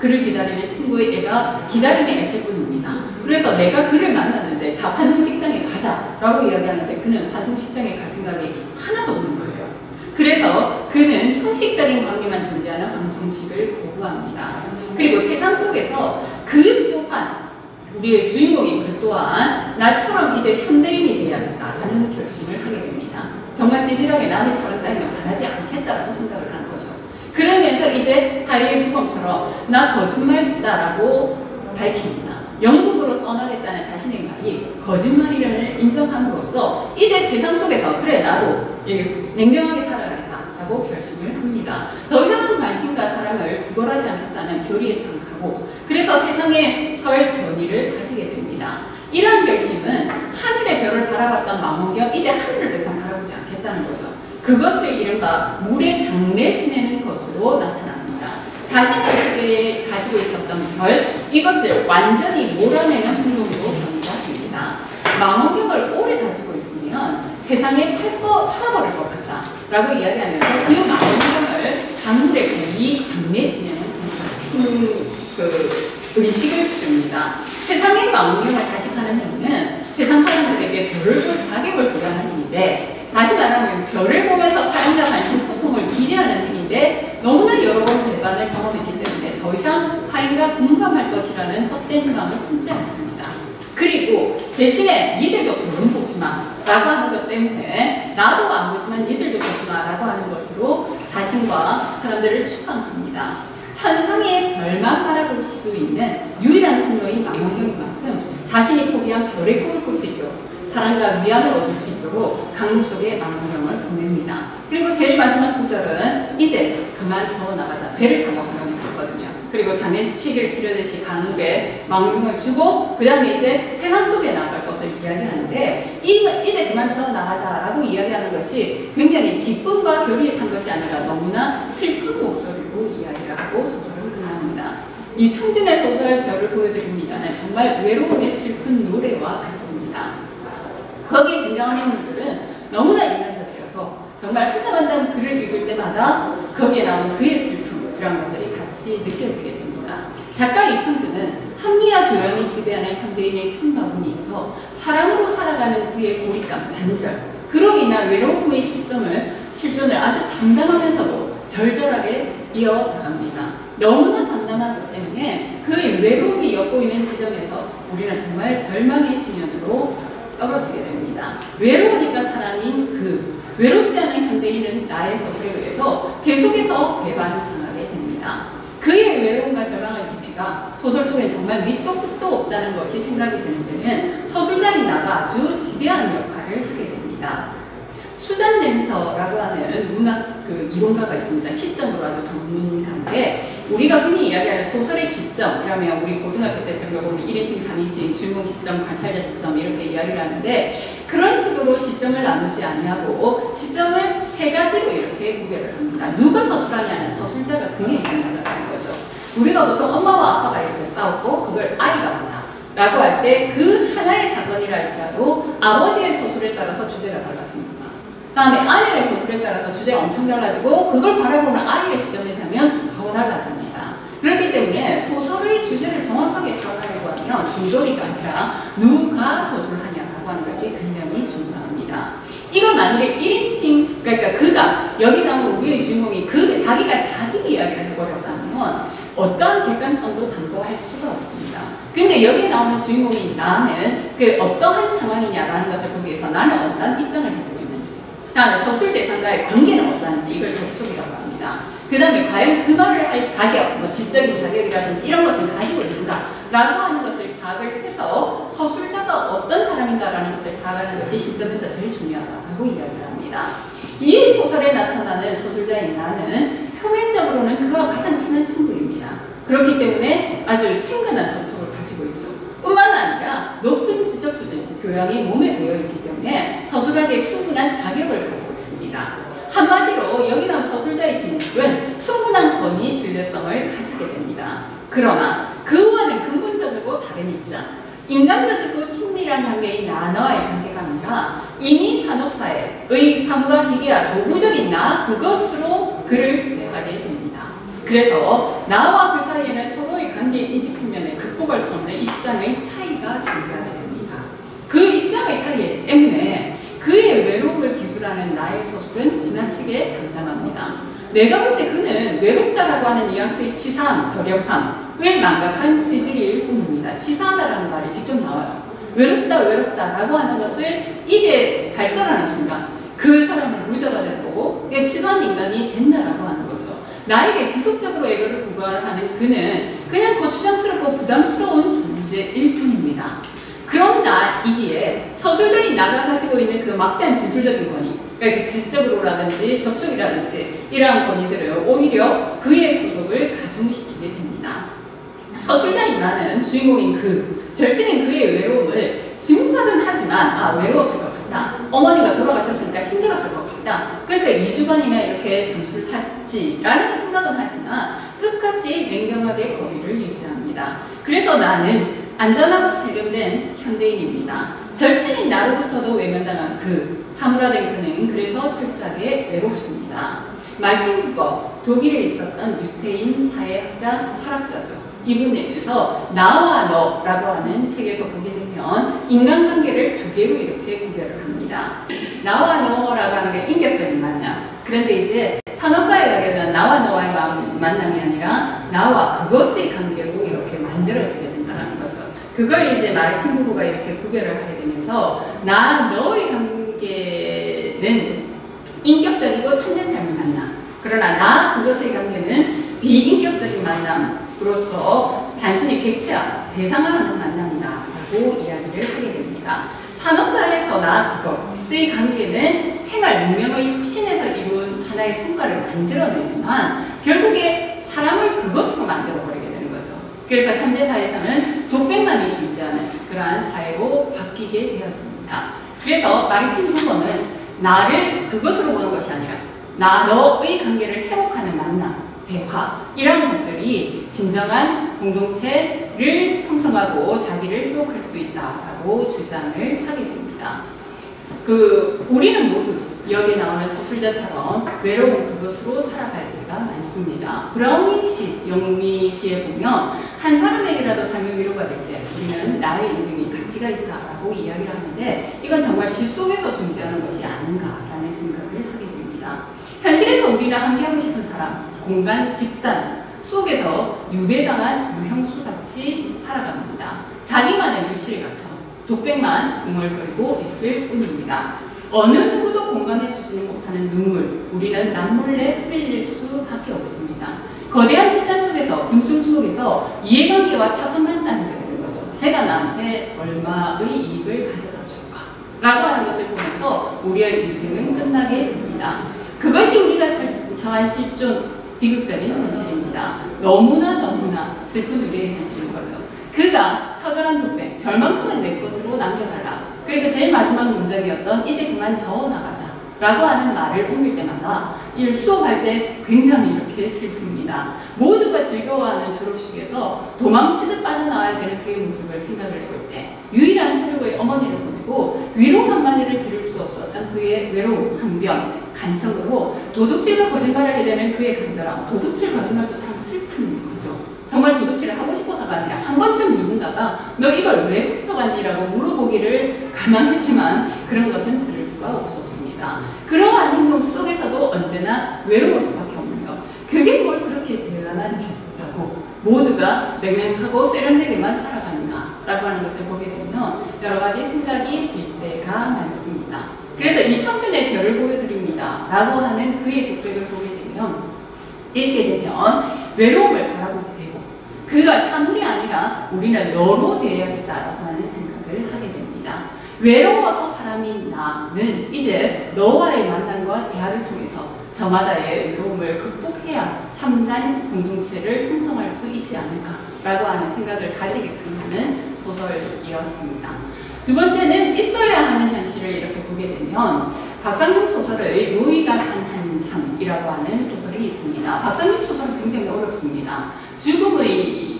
그를 기다리는 친구의 내가 기다림에 애쓸 뿐입니다. 그래서 내가 그를 만났는데 자 환송식장에 가자라고 이야기하는데 그는 환송식장에 갈 생각이 하나도 없는 거예요. 그래서 그는 형식적인 관계만 존재하는 환송식을 거부합니다. 그리고 세상 속에서 그 또한 우리의 주인공인 그 또한 나처럼 이제 현대인이 되어야겠다라는 결심을 하게 됩니다. 정말 찌질하게 남의 사랑 따위는 바라지 않겠다라고 생각을 하는 거죠. 그러면서 이제 사회의 부검처럼 나 거짓말했다라고 밝힙니다. 영국으로 떠나겠다는 자신의 말이 거짓말이라는 인정함으로써 이제 세상 속에서 그래 나도 냉정하게 살아가겠다라고 결심을 합니다. 더 이상은 관심과 사랑을 구걸하지 않겠다는 결의에 장하고 그래서 세상에 설 전의를 다지게 됩니다. 이러한 결심은 하늘의 별을 바라봤던 망원경 이제 하늘을 더 이상 바라보지 않겠다는 거죠. 그것을 이른바 물의 장래 지내는 것으로 나타납니다. 자신의 세계에 가지고 있었던 별 이것을 완전히 몰아내는 행동으로 정의가 됩니다. 망원경을 오래 가지고 있으면 세상에 팔아버릴 것 같다 라고 이야기하면서 그 망원경을 강물에 거의 장래 지내는 의식을 줍니다. 세상의 망원경을 다시 파는 행위는 세상 사람들에게 별을 볼 자격을 부여하는 행위인데 다시 말하면 별을 보면서 사랑과 관심 소통을 기대하는 행위인데 너무나 여러 번 배반을 경험했기 때문에 더 이상 타인과 공감할 것이라는 헛된 희망을 품지 않습니다. 그리고 대신에 니들도 별은 보지 마 라고 하는 것 때문에 나도 안 보지만 니들도 보지 마 라고 하는 것으로 자신과 사람들을 추방합니다. 천상의 별만 바라볼 수 있는 유일한 통로인 망원경인 만큼 자신이 포기한 별의 꿈을 꿀 수 있도록 사랑과 위안을 얻을 수 있도록 강물 속에 망원경을 보냅니다. 그리고 제일 마지막 구절은 이제 그만 저 나가자. 배를 타고 망원경이 갔거든요. 그리고 장례식을 치르듯이 강물에 망원경을 주고 그 다음에 이제 세상 속에 나갈 것을 이야기하는데 이제 그만 저 나가자라고 이야기하는 것이 굉장히 기쁨과 결의에 찬 것이 아니라 너무나 슬픈 목소리로 이야기를 하고 소설을 끝납니다. 이 청진의 소설 별을 보여드립니다는 정말 외로움의 슬픈 노래와 같습니다. 거기에 등장하는 인물들은 너무나 인간적이어서 정말 한 장 한 장 글을 읽을 때마다 거기에 나오는 그의 슬픔 이런 것들이 같이 느껴지게 됩니다. 작가 이청규는 한미와 교양이 지배하는 현대인의 큰 바구니에서 사랑으로 살아가는 그의 고립감, 단절 그로 인한 외로움의 실존을 아주 담담하면서도 절절하게 이어나갑니다. 너무나 담담한 것 때문에 그의 외로움이 엿보이는 지점에서 우리는 정말 절망의 심연으로 떨어지게 됩니다. 외로우니까 사람인 외롭지 않은 현대인은 나의 소설에 의해서 계속해서 배반당하게 됩니다. 그의 외로움과 절망의 깊이가 소설 속에 정말 밑도 끝도 없다는 것이 생각이 드는 데는 서술자인 나가 아주 지대한 역할을 하게 됩니다. 수잔 랜서라고 하는 문학 이론가가 있습니다. 시점으로 아주 전문가인데 우리가 흔히 이야기하는 소설의 시점이라면 우리 고등학교 때 배워보면 1인칭, 3인칭, 주인공 시점, 관찰자 시점 이렇게 이야기를 하는데 그런 식으로 시점을 나누지 아니하고 시점을 세 가지로 이렇게 구별을 합니다. 누가 서술하냐는 서술자가 굉장히 중요하다는 거죠. 우리가 보통 엄마와 아빠가 이렇게 싸웠고 그걸 아이가 봤다 라고 할 때 그 하나의 사건이라 할지라도 아버지의 서술에 따라서 주제가 달라집니다. 그 다음에 아내의 서술에 따라서 주제가 엄청 달라지고 그걸 바라보는 아이의 시점에 되면 더 달라집니다. 그렇기 때문에 소설의 주제를 정확하게 파악하려고 하면 중조리가 아니라 누가 서술하냐라고 하는 것이 굉장히 중요합니다. 이건 만약에 1인칭, 그러니까 그가, 여기 나오는 우리의 주인공이 자기가 자기 이야기를 해버렸다면 어떠한 객관성도 담보할 수가 없습니다. 근데 여기 나오는 주인공인 나는 그 어떠한 상황이냐라는 것을 보기 위해서 나는 어떠한 입장을 가지고 있는지, 그 다음에 서술 대상과의 관계는 어떠한지 이걸 접촉이라고 합니다. 그 다음에 과연 그 말을 할 자격, 뭐 지적인 자격이라든지 이런 것을 가지고 있는가 라고 하는 것을 파악을 해서 서술자가 어떤 사람인가라는 것을 파악하는 것이 시점에서 제일 중요하다고 이야기를 합니다. 이 소설에 나타나는 서술자인 나는 표면적으로는 그와 가장 친한 친구입니다. 그렇기 때문에 아주 친근한 접촉을 가지고 있죠. 뿐만 아니라 높은 지적 수준, 교양이 몸에 배어있기 때문에 서술하기에 충분한 자격을 가지고 있습니다. 한마디로 여기 나온 서술자의 진술은 충분한 권위 신뢰성을 가지게 됩니다. 그러나 그와는 근본적이고 다른 입장, 인간적이고 친밀한 관계인 나와의 관계가 아니라 이미 산업사회의 사무가 기계화 도구적인 나 그것으로 그를 대하게 됩니다. 그래서 나와 그 사이에는 서로의 관계 인식 측면에 극복할 수 없는 입장의 차이가 존재하게 됩니다. 그 입장의 차이 때문에 그의 외로움을 기술하는 나의 서술은 지나치게 담담합니다. 내가 볼 때 그는 외롭다라고 하는 뉘앙스의 치사함, 저렴함을 망각한 지질일 뿐입니다. 치사하다라는 말이 직접 나와요. 외롭다라고 하는 것을 입에 발설하는 순간 그 사람을 루저가 될 거고 치사한 인간이 된다라고 하는 거죠. 나에게 지속적으로 애교를 부과하는 그는 그냥 거추장스럽고 부담스러운 존재일 뿐입니다. 그런 나이기에 서술자인 나가 가지고 있는 그 막대한 진술적인 권위, 그러니까 지적으로라든지 접촉이라든지 이러한 권위들을 오히려 그의 고독을 가중시키게 됩니다. 서술자인 나는 주인공인 절친인 그의 외로움을 짐작은 하지만 외로웠을 것 같다. 어머니가 돌아가셨으니까 힘들었을 것 같다. 그러니까 2주간이나 이렇게 잠수를 탔지라는 생각은 하지만 끝까지 냉정하게 거리를 유지합니다. 그래서 나는 안전하고 세련된 현대인입니다. 절친인 나로부터도 외면당한 사무라된 그는 그래서 철저하게 외롭습니다. 말틴 부버, 독일에 있었던 유태인 사회학자, 철학자죠. 이분에서 나와 너라고 하는 책에서 보게 되면 인간관계를 두 개로 이렇게 구별을 합니다. 나와 너라고 하는 게 인격적인 만남. 그런데 이제 산업사회학에는 나와 너와의 만남이 아니라 나와 그것의 관계로 이렇게 만들어지게 된다는 거죠. 그걸 이제 마르틴 부부가 이렇게 구별을 하게 되면서 나 너의 관계는 인격적이고 참된 삶을 만남. 그러나 나 그것의 관계는 비인격적인 만남으로서 단순히 객체화, 대상화하는 만남이다라고 이야기를 하게 됩니다. 산업사회에서 나 그것의 관계는 생활 문명의 혁신에서 이룬 하나의 성과를 만들어내지만 결국에 사람을 그것으로 만들어버리게 되는 거죠. 그래서 현대사회에서는 독백만이 존재하는 그러한 사회로 바뀌게 되었습니다. 그래서 마르틴 부버는 나를 그것으로 보는 것이 아니라 너의 관계를 회복하는 만남, 대화 이런 것들이 진정한 공동체를 형성하고 자기를 회복할 수 있다라고 주장을 하게 됩니다. 우리는 모두 여기 나오는 서술자처럼 외로운 그것으로 살아갈 때가 많습니다. 브라우닝 시, 영미 시에 보면 한 사람에게라도 삶의 위로가 될 때 우리는 나의 인생이 가치가 있다라고 이야기를 하는데 이건 정말 시 속에서 존재하는 것이 아닌가라는 생각을 하게 됩니다. 현실에서 우리랑 함께하고 싶은 사람, 공간, 집단 속에서 유배당한 유형수같이 살아갑니다. 자기만의 물질을 갖춰 독백만 웅얼거리고 있을 뿐입니다. 어느 누구도 공감해주지 못하는 눈물, 우리는 남몰래 흘릴 수밖에 없습니다. 거대한 집단 속에서, 군중 속에서 이해관계와 타산만 따지게 되는 거죠. 제가 나한테 얼마의 이익을 가져다 줄까? 라고 하는 것을 보면서 우리의 인생은 끝나게 됩니다. 그것이 우리가 처한 실존, 비극적인 현실입니다. 너무나 슬픈 우리의 현실인 거죠. 그가 처절한 독백, 별만큼은 내 것으로 남겨달라. 그리고 제일 마지막 문장이었던 이제 그만 저어나가자 라고 하는 말을 옮길 때마다 이 수업할 때 굉장히 이렇게 슬픕니다. 모두가 즐거워하는 졸업식에서 도망치듯 빠져나와야 되는 그의 모습을 생각을 해볼 때 유일한 혈육의 어머니를 보내고 위로 한마디를 들을 수 없었던 그의 외로움, 항변, 간성으로 도둑질과 거짓말을 하게 되는 그의 간절함. 도둑질, 거짓말도 참 슬픈 거죠. 정말 도둑질을 하고 싶어서가 아니라 한 번쯤 누군가가 너 이걸 왜 훔쳐갔니라고 물어보기를 가망했지만 그런 것은 들을 수가 없었습니다. 그러한 행동 속에서도 언제나 외로울 수밖에 없는 것. 그게 뭘 그렇게 대단한 기쁘다고 모두가 맹맹하고 세련되게만 살아가는가라고 하는 것을 보게 되면 여러 가지 생각이 들 때가 많습니다. 그래서 이 청춘의 별을 보여드립니다 라고 하는 그의 독백을 보게 되면 읽게 되면 외로움을 바라보게 되고 그가 사물이 아니라 우리는 너로 되어야겠다라고 하는 생각을 하게 됩니다. 외로워서 사람인 나는 이제 너와의 만남과 대화를 통해서 저마다의 외로움을 극복해야 참된 공동체를 형성할 수 있지 않을까라고 하는 생각을 가지게끔 하는 소설이었습니다. 두 번째는 있어야 하는 현실을 이렇게 보게 되면 박상균 소설의 로이가 산 한삼이라고 하는 소설이 있습니다. 박상균 소설은 굉장히 어렵습니다. 죽음의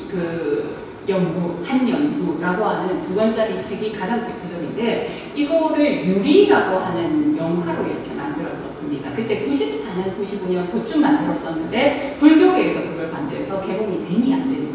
한 연구라고 하는 2권짜리 책이 가장 대표적인데 이거를 유리라고 하는 영화로 이렇게 만들었었습니다. 그때 94년, 95년 그쯤 만들었었는데 불교계에서 그걸 반대해서 개봉이 되니 안 되니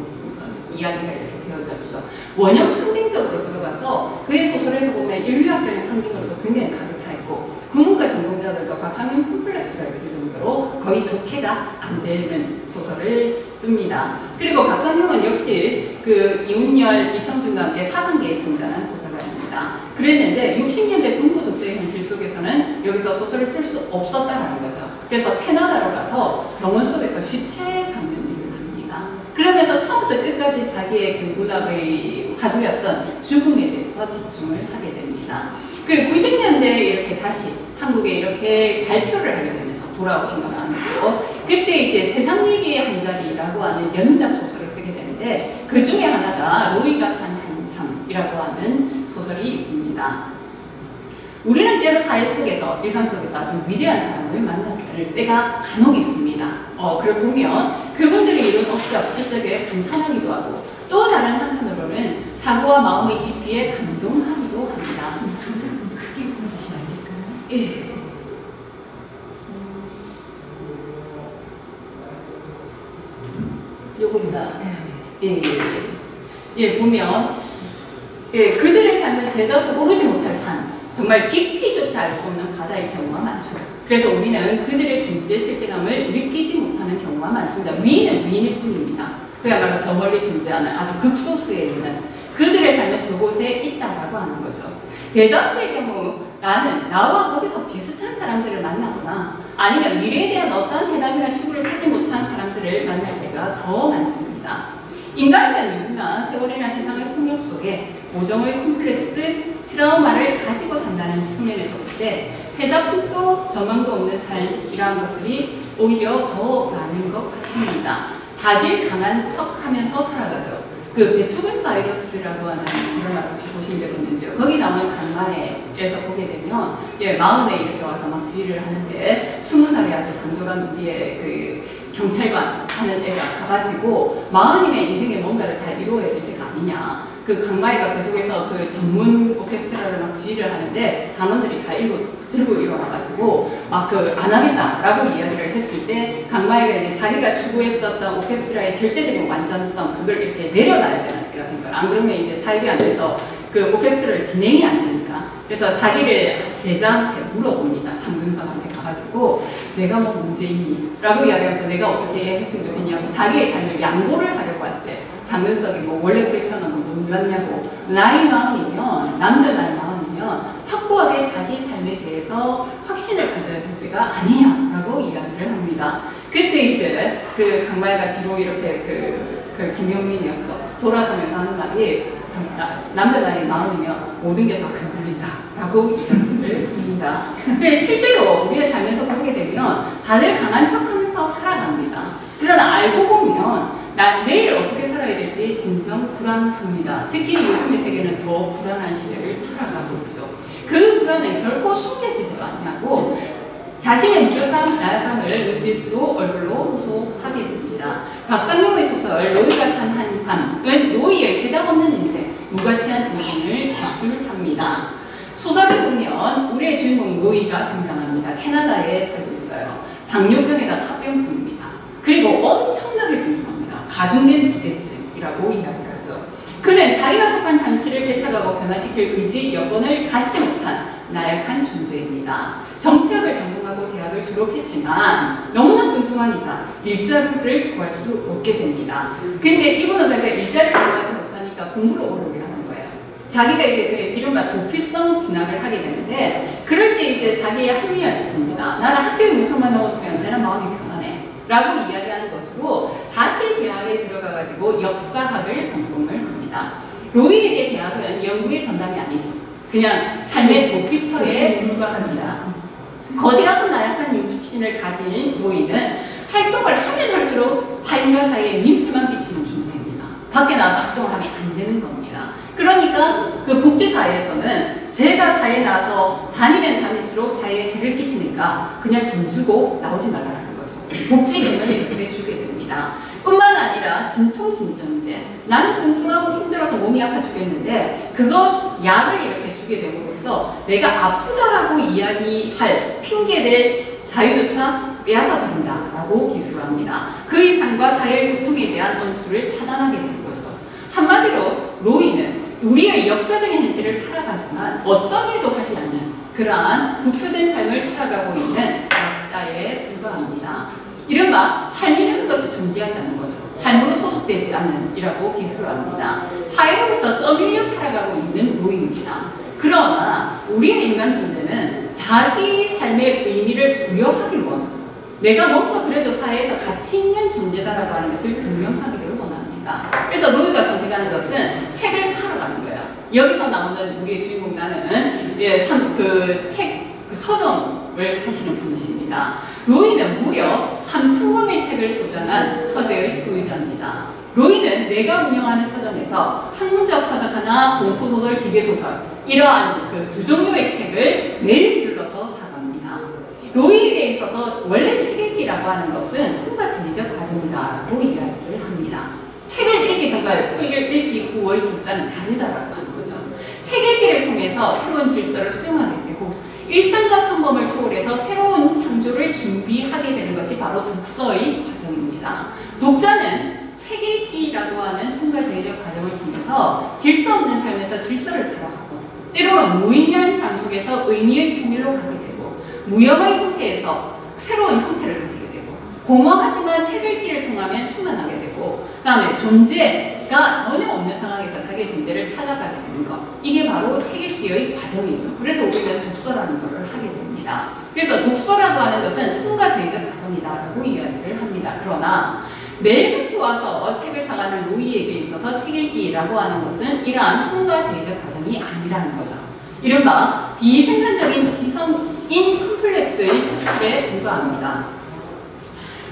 이야기가 이렇게 되어졌죠. 원형 상징적으로 들어가서 그의 소설에서 보면 인류학적인 상징으로도 굉장히 가득 차 있고 국문과 전공자들도 박상균 콤플렉스가 있을 정도로 거의 독해가 안 되는 소설을 씁니다. 그리고 박상균은 역시 그 이훈열, 이청준과 함께 사상계에 등단한 소설가입니다. 그랬는데 60년대 군부 독재의 현실 속에서는 여기서 소설을 쓸 수 없었다는 거죠. 그래서 캐나다로 가서 병원 속에서 시체 감는 일을 합니다. 그러면서 처음부터 끝까지 자기의 그 문학의 화두였던 죽음에 대해서 집중을 하게 됩니다. 그 90년대에 이렇게 다시 한국에 이렇게 발표를 하게 되면서 돌아오신 건 아니고 그때 이제 세상 얘기의 한 자리라고 하는 연작 소설을 쓰게 되는데 그 중에 하나가 로이가 산 한삼이라고 하는 소설이 있습니다. 우리는 때로 사회 속에서 일상 속에서 아주 위대한 사람을 만날 때가 간혹 있습니다. 그걸 보면 그분들이 이룬 업적, 실적에 감탄하기도 하고 또 다른 한편으로는 사고와 마음의 깊이에 감동하기도 합니다. 소설 좀 크게 읽어주시면 안 될까요? 예. 요겁니다. 보면 그들의 삶은 대다수 오르지 못할 산, 정말 깊이조차 알 수 없는 바다일 경우가 많죠. 그래서 우리는 그들의 존재 실제감을 느끼지 못하는 경우가 많습니다. 위인은 위인일 뿐입니다. 그야말로 저 멀리 존재하는 아주 극소수에 있는 그들의 삶은 저곳에 있다라고 하는 거죠. 대다수의 경우 나는 나와 거기서 비슷한 사람들을 만나거나 아니면 미래에 대한 어떤 해답이나 추구를 찾지 못한 사람들을 만날 때가 더 많습니다. 인간이면 누구나 세월이나 세상의 폭력 속에 모정의 콤플렉스, 트라우마를 가지고 산다는 측면에서 볼 때 해답도 전망도 없는 삶이라는 것들이 오히려 더 많은 것 같습니다. 다들 강한 척 하면서 살아가죠. 그 베토벤 바이러스라고 하는 드라마를 혹시 보신 적 있는지요? 거기 나오는 강마에에서 보게 되면 마흔에 이렇게 와서 막 지휘를 하는데 20살에 아주 강렬한 우리의 그 경찰관 하는 애가 가가지고 마흔이면 인생에 뭔가를 다 이루어야 될 때가 아니냐. 그 강마이가 그 속에서 그 전문 오케스트라를 막 지휘를 하는데 단원들이 다 들고 일어나가지고 막 그 안 하겠다라고 이야기를 했을 때 강마이가 이제 자기가 추구했었던 오케스트라의 절대적인 완전성 그걸 이렇게 내려놔야 되는 때가 된 거예요. 안 그러면 이제 타협이 안 돼서 그 오케스트라를 진행이 안 되니까. 그래서 자기를 제자한테 물어봅니다. 장근석한테 가가지고 내가 뭐 문제 있니? 라고 이야기하면서 내가 어떻게 했으면 좋겠냐고 자기의 삶을 양보를 하려고 할 때 장근석이 뭐 원래 그렇게 태어난 건 몰랐냐고 나이 마흔이면 남자 나이 마흔이면 확고하게 자기 삶에 대해서 확신을 가져야 될 때가 아니냐라고 이야기를 합니다. 그때 이제 그 강마이가 뒤로 이렇게 그 김용민이었죠. 돌아서면서 하는 말이 남자 나이 마흔이면 모든 게 다 흔들린다라고 이야기를 합니다. 실제로 우리의 삶에서 보게 되면 다들 강한 척하면서 하면서 살아갑니다. 그러나 알고 보면 난 내일 어떻게 살아야 될지 진정 불안합니다. 특히 요즘의 세계는 더 불안한 시대를 살아가고 있죠. 그 불안은 결코 숨겨지지가 않냐고 자신의 무력함, 나약함을 눈빛으로 얼굴로 호소하게 됩니다. 박상용의 소설 로이가 산 한 삶은 로이의 대답없는 인생, 무가치한 인생을 기술합니다. 소설을 보면 우리의 주인공 로이가 등장합니다. 캐나다에 살고 있어요. 당뇨병에다가 합병증입니다. 그리고 엄청나게 불행합니다. 가중된 비대증이라고 이야기를 하죠. 그는 자기가 속한 한시를 되찾아가고 변화시킬 의지, 여건을 갖지 못한 나약한 존재입니다. 정치학을 전공하고 대학을 졸업했지만 너무나 뚱뚱하니까 일자리를 구할 수 없게 됩니다. 근데 이분은 그러니까 일자리를 구하지 못하니까 공부를 오래 하는 거예요. 자기가 이제 이른바 도피성 진학을 하게 되는데 그럴 때 이제 자기의 합리화시킵니다. 나는 학교에 문턱만 넣었으면 언제나 마음이 편하네 라고 이야기하는 것으로 다시 대학에 들어가가지고 역사학을 전공을 합니다. 로이에게 대학은 연구의 전담이 아니죠. 그냥 삶의 도피처에 불과합니다. 거대하고 나약한 육신을 가진 로이는 활동을 하면 할수록 타인과 사이에 민폐만 끼치는 존재입니다. 밖에 나와서 활동을 하면 안 되는 겁니다. 그러니까 그 복지사회에서는 제가 사회에 나와서 다니면 다닐수록 사회에 해를 끼치니까 그냥 돈 주고 나오지 말라는 거죠. 복지금을 이렇게 주게 됩니다. 뿐만 아니라 진통진정제, 나는 뚱뚱하고 힘들어서 몸이 아파 죽겠는데 그거 약을 이렇게 주게 됨으로써 내가 아프다라고 이야기할 핑계될 자유조차 빼앗아버린다라고 기술합니다. 그 이상과 사회의 고통에 대한 원수를 차단하게 되는 거죠. 한마디로 로이는 우리의 역사적인 현실을 살아가지만 어떤 일도 하지 않는 그러한 부표된 삶을 살아가고 있는 약자에 불과합니다. 이른바 삶이라는 것이 존재하지 않는 거죠. 삶으로 소속되지 않는 이라고 기술합니다. 사회로부터 떠밀려 살아가고 있는 로이입니다. 그러나 우리의 인간 존재는 자기 삶의 의미를 부여하기를 원하죠. 내가 뭔가 그래도 사회에서 가치 있는 존재다라고 하는 것을 증명하기를 원합니다. 그래서 로이가 선택하는 것은 책을 사러 가는 거예요. 여기서 나오는 우리의 주인공 나는 그 서점을 하시는 분이십니다. 로이는 무려 3,000권의 책을 소장한 서재의 소유자입니다. 로이는 내가 운영하는 서점에서 학문적 서적 하나, 공포소설, 기계소설 이러한 그 두 종류의 책을 매일 들러서 사갑니다. 로이에게 있어서 원래 책 읽기라고 하는 것은 통과진리적 과정이다라고 이야기를 합니다. 책을 읽기 전과 책을 읽기 후의 독자는 다르다라고 하는 거죠. 책 읽기를 통해서 새로운 질서를 수용하게 되고 일상과 평범을 초월해서 새로운 창조를 준비하게 되는 것이 바로 독서의 과정입니다. 독자는 책 읽기라고 하는 통과제의적 과정을 통해서 질서 없는 삶에서 질서를 살아가고 때로는 무의미한 삶 속에서 의미의 통일로 가게 되고 무형의 형태에서 새로운 형태를 가지게 되고 공허하지만 책 읽기를 통하면 충만하게 되고 그 다음에 존재가 전혀 없는 상황에서 자기의 존재를 찾아가게 되는 것 이게 바로 책 읽기의 과정이죠. 그래서 우리는 독서라는 것을 하게 됩니다. 그래서 독서라고 하는 것은 통과제의적 과정이다라고 이야기를 합니다. 그러나 매일같이 와서 책을 사가는 로이에게 있어서 책 읽기라고 하는 것은 이러한 통과제의적 과정이 아니라는 거죠. 이른바 비생산적인 지성인 컴플렉스의 현실에 불과합니다.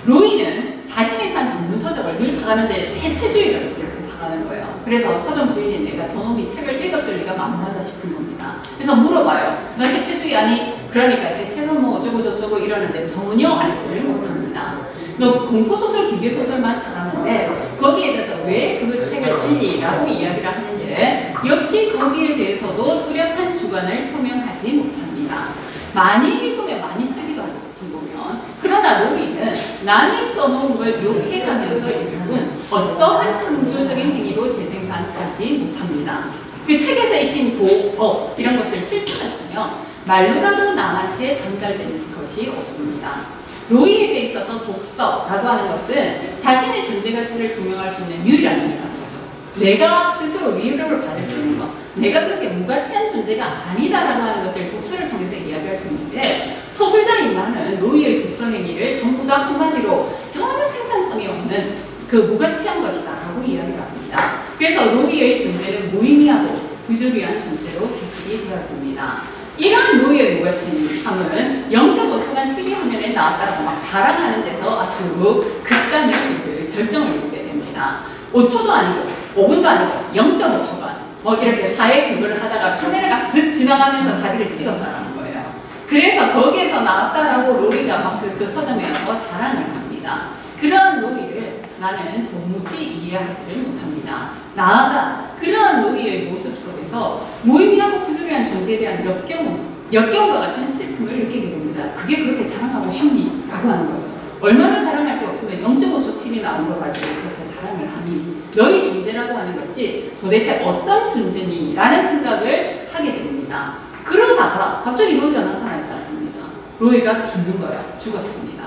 로이는 자신이 산 전문서적을 늘 사가는데 해체주의를 이렇게 사가는 거예요. 그래서 서점 주인인 내가 저놈이 책을 읽었을 리가 만무하다 싶은 겁니다. 그래서 물어봐요. 너 해체주의 아니? 그러니까 해체는 뭐 어쩌고 저쩌고 이러는데 전혀 알지를 못합니다. 너 공포소설, 기계소설만 사가는데 거기에 대해서 왜 그 책을 읽리라고 이야기를 하는데 역시 거기에 대해서도 뚜렷한 주관을 표명하지 못합니다. 많이 읽으면 많이 쓰기도 하죠. 보면. 그러나 로이는 남이 써놓은 걸 욕해가면서 읽은 어떠한 창조적인 행위로 재생산하지 못합니다. 그 책에서 익힌 법 이런 것을 실천하면 말로라도 남한테 전달되는 것이 없습니다. 로이에게 있어서 독서라고 하는 것은 자신의 존재 가치를 증명할 수 있는 유일한 힘이라는 거죠. 내가 스스로 위로를 받을 수 있는 것, 내가 그렇게 무가치한 존재가 아니다라고 하는 것을 독서를 통해서 이야기할 수 있는데 소설자인 나는 로이의 독서 행위를 전부 다 한마디로 전혀 생산성이 없는 그 무가치한 것이다라고 이야기를 합니다. 그래서 로이의 존재는 무의미하고 부조리한 존재로 기술이 되었습니다. 이러한 노예의 무가치함은 0.5초간 TV 화면에 나왔다고 막 자랑하는 데서 아주 극단의 그 절정을 이루게 됩니다. 5초도 아니고 5분도 아니고 0.5초간 뭐 이렇게 사회 근무를 하다가 카메라가 쓱 지나가면서 자기를 찍었다라는 거예요. 그래서 거기에서 나왔다라고 로리가 막 그 서점에 와서 자랑을 합니다. 그런 로리를 나는 도무지 이해하지를 못합니다. 나아가 그러한 로리의 모습 속에서 무의미하고 부조리한 존재에 대한 역겨움과 같은 슬픔을 느끼게 됩니다. 그게 그렇게 자랑하고 싶니? 라고 하는 거죠. 얼마나 자랑할 게 없으면 0.5초 TV 나온 거 가지고 그렇게 자랑을 하니? 너희 존재라고 하는 것이 도대체 어떤 존재니? 라는 생각을 하게 됩니다. 그러다가 갑자기 로이가 나타나지 않습니다. 로이가 죽는 거야. 죽었습니다.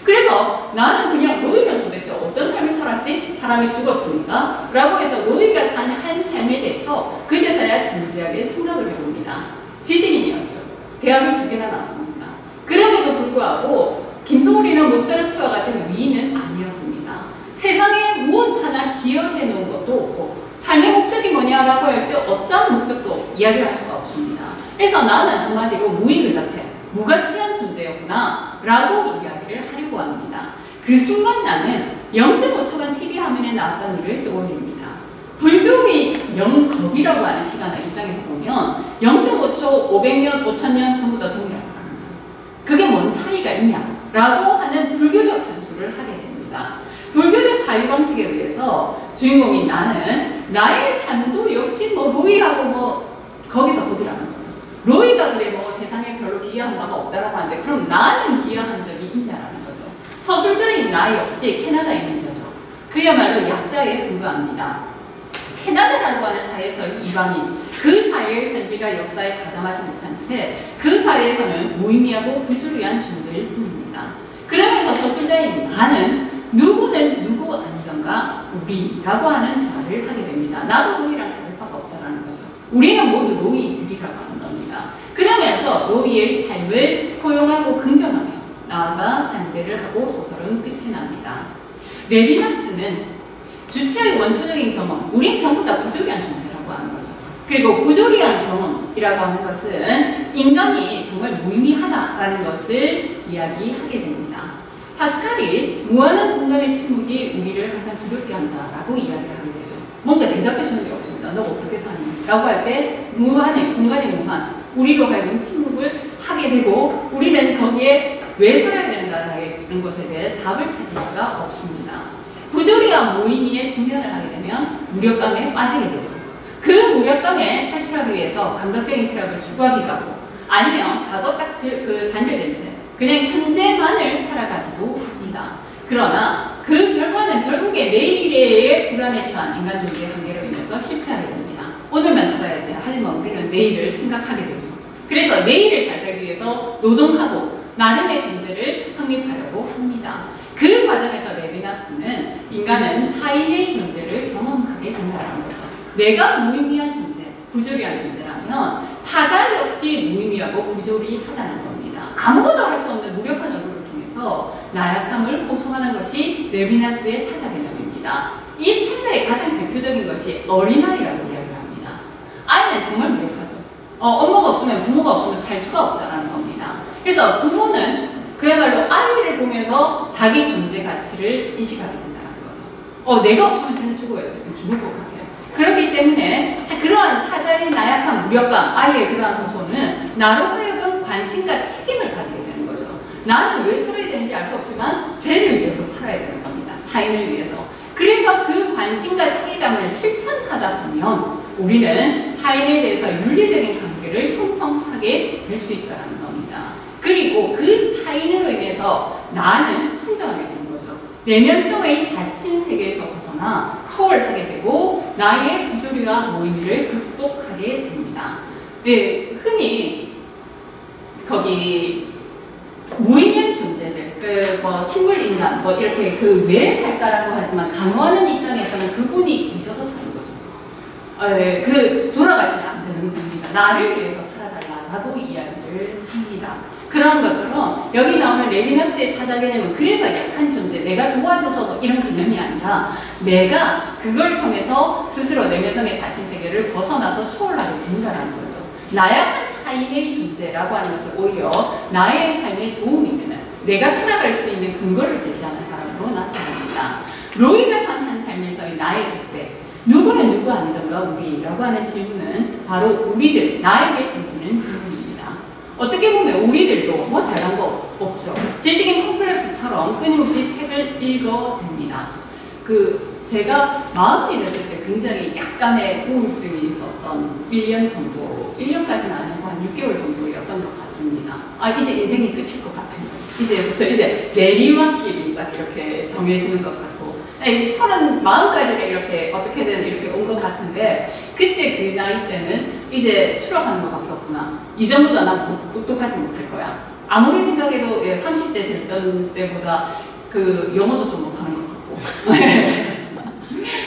그래서 나는 그냥 로이는 도대체 어떤 삶을 살았지? 사람이 죽었으니까 라고 해서 로이가 산 한 삶에 대해서 그제서야 진지하게 생각을 해봅니다. 지식인이었죠. 대학을 2개나 나왔습니다. 그럼에도 불구하고 김소월이나 모차르트와 같은 위인은 아니었습니다. 세상에 무엇 하나 기여해 놓은 것도 없고 삶의 목적이 뭐냐라고 할 때 어떤 목적도 이야기를 할 수가 없습니다. 그래서 나는 한마디로 무의 그 자체, 무가치한 존재였구나 라고 이야기를 하려고 합니다. 그 순간 나는 0.5초간 TV 화면에 나왔던 일을 떠올립니다. 불교의 영겁이라고 하는 시간의 입장에서 보면 0.5초, 500년, 5000년 전부 다 동일하다는 거죠. 그게 뭔 차이가 있냐라고 하는 불교적 산수를 하게 됩니다. 불교적 사유방식에 의해서 주인공인 나는 나의 삶도 역시 뭐 로이하고 뭐 거기서 거기라는 거죠. 로이가 그래 뭐 세상에 별로 기여한 바가 없다라고 하는데 그럼 나는 기여한 적이 있냐라는 거죠. 서술자인 나 역시 캐나다의 문제죠. 그야말로 약자에 불과합니다. 캐나다라고 하는 사회에서 이방인, 그 사회의 현실과 역사에 가담하지 못한 채 그 사회에서는 무의미하고 부수리한 존재일 뿐입니다. 그러면서 서술자인 나는 누구는 누구 아니던가 우리라고 하는 말을 하게 됩니다. 나도 로이랑 다를 바가 없다라는 거죠. 우리는 모두 로이들이라고 하는 겁니다. 그러면서 로이의 삶을 포용하고 긍정하며 나아가 반대를 하고 소설은 끝이 납니다. 레비나스는 주체의 원초적인 경험, 우린 전부 다 부조리한 존재라고 하는 거죠. 그리고 부조리한 경험이라고 하는 것은 인간이 정말 무의미하다라는 것을 이야기하게 됩니다. 파스칼이 무한한 공간의 침묵이 우리를 항상 두렵게 한다라고 이야기를 하게 되죠. 뭔가 대답해주는 게 없습니다. 너 어떻게 사니? 라고 할 때 무한의 공간의 무한, 우리로 하여금 침묵을 하게 되고 우리는 거기에 왜 살아야 되는가라는 것에 대해 답을 찾을 수가 없습니다. 부조리와 무의미에 직면을 하게 되면 무력감에 빠지게 되죠. 그 무력감에 탈출하기 위해서 감각적인 쾌락을 추구하기도 하고 아니면 과거 딱 그 단절된 채 그냥 현재만을 살아가기도 합니다. 그러나 그 결과는 결국에 내일의 불안에 처한 인간 존재의 한계로 인해서 실패하게 됩니다. 오늘만 살아야지. 하지만 우리는 내일을 생각하게 되죠. 그래서 내일을 잘 살기 위해서 노동하고 나름의 존재를 확립하려고 합니다. 그 과정에서 레비나스는 인간은 타인의 존재를 경험하게 된다는 거죠. 내가 무의미한 존재, 부조리한 존재라면 타자 역시 무의미하고 부조리하다는 겁니다. 아무것도 할 수 없는 무력한 얼굴을 통해서 나약함을 호소하는 것이 레비나스의 타자 개념입니다. 이 타자의 가장 대표적인 것이 어린아이라고 이야기를 합니다. 아이는 정말 무력하죠. 엄마가 없으면 부모가 없으면 살 수가 없다는 겁니다. 그래서 부모는 그야말로 아이를 보면서 자기 존재 가치를 인식하게 된다는 거죠. 내가 없으면 쟤는 죽어야 돼. 죽을 것 같아요. 그렇기 때문에 그러한 타자의 나약한 무력감, 아이의 그러한 호소는 나로 하여금 관심과 책임을 가지게 되는 거죠. 나는 왜 살아야 되는지 알 수 없지만 쟤를 위해서 살아야 되는 겁니다. 타인을 위해서. 그래서 그 관심과 책임감을 실천하다 보면 우리는 타인에 대해서 윤리적인 관계를 형성하게 될 수 있다는 겁니다. 그리고 그 타인으로 인해서 나는 성장하게 되는 거죠. 내면성의 닫힌 세계에서 벗어나 초월하게 되고 나의 부조리와 무의미를 극복하게 됩니다. 네, 흔히 거기 무의미한 존재들, 뭐 식물 인간, 뭐 이렇게 그 왜 살까라고 하지만 간호하는 입장에서는 그분이 계셔서 사는 거죠. 그 돌아가시면 안 되는 분입니다. 나를 위해서 살아달라라고 이야기를 합니다. 그런 것처럼 여기 나오는 레비나스의 타자 개념은 그래서 약한 존재, 내가 도와줘서 이런 개념이 아니라 내가 그걸 통해서 스스로 내면성의 닫힌 세계를 벗어나서 초월하게 된다는 거죠. 나약한 타인의 존재라고 하는 것을 오히려 나의 삶에 도움이 되는, 내가 살아갈 수 있는 근거를 제시하는 사람으로 나타납니다. 로이가 산 한 삶에서의 나의 그때, 누구는 누구 아니던가 우리라고 하는 질문은 바로 우리들, 나에게 던지는 질문입니다. 어떻게 보면 우리들도 뭐 잘한 거 없죠. 지식인 콤플렉스처럼 끊임없이 책을 읽어댑니다. 제가 마흔이 됐을 때 굉장히 약간의 우울증이 있었던 1년 정도, 1년까지는 아니고 한 6개월 정도였던 것 같습니다. 이제 인생이 끝일 것 같은 거예요. 이제부터 내리막길이 딱 이렇게 정해지는 것 같고, 40까지는 이렇게 어떻게든 이렇게 온 것 같은데, 그때 그 나이 때는 이제 추락하는 것밖에 없구나. 이전보다 난 똑똑하지 못할 거야. 아무리 생각해도 30대 됐던 때보다 영어도 좀 못하는 것 같고,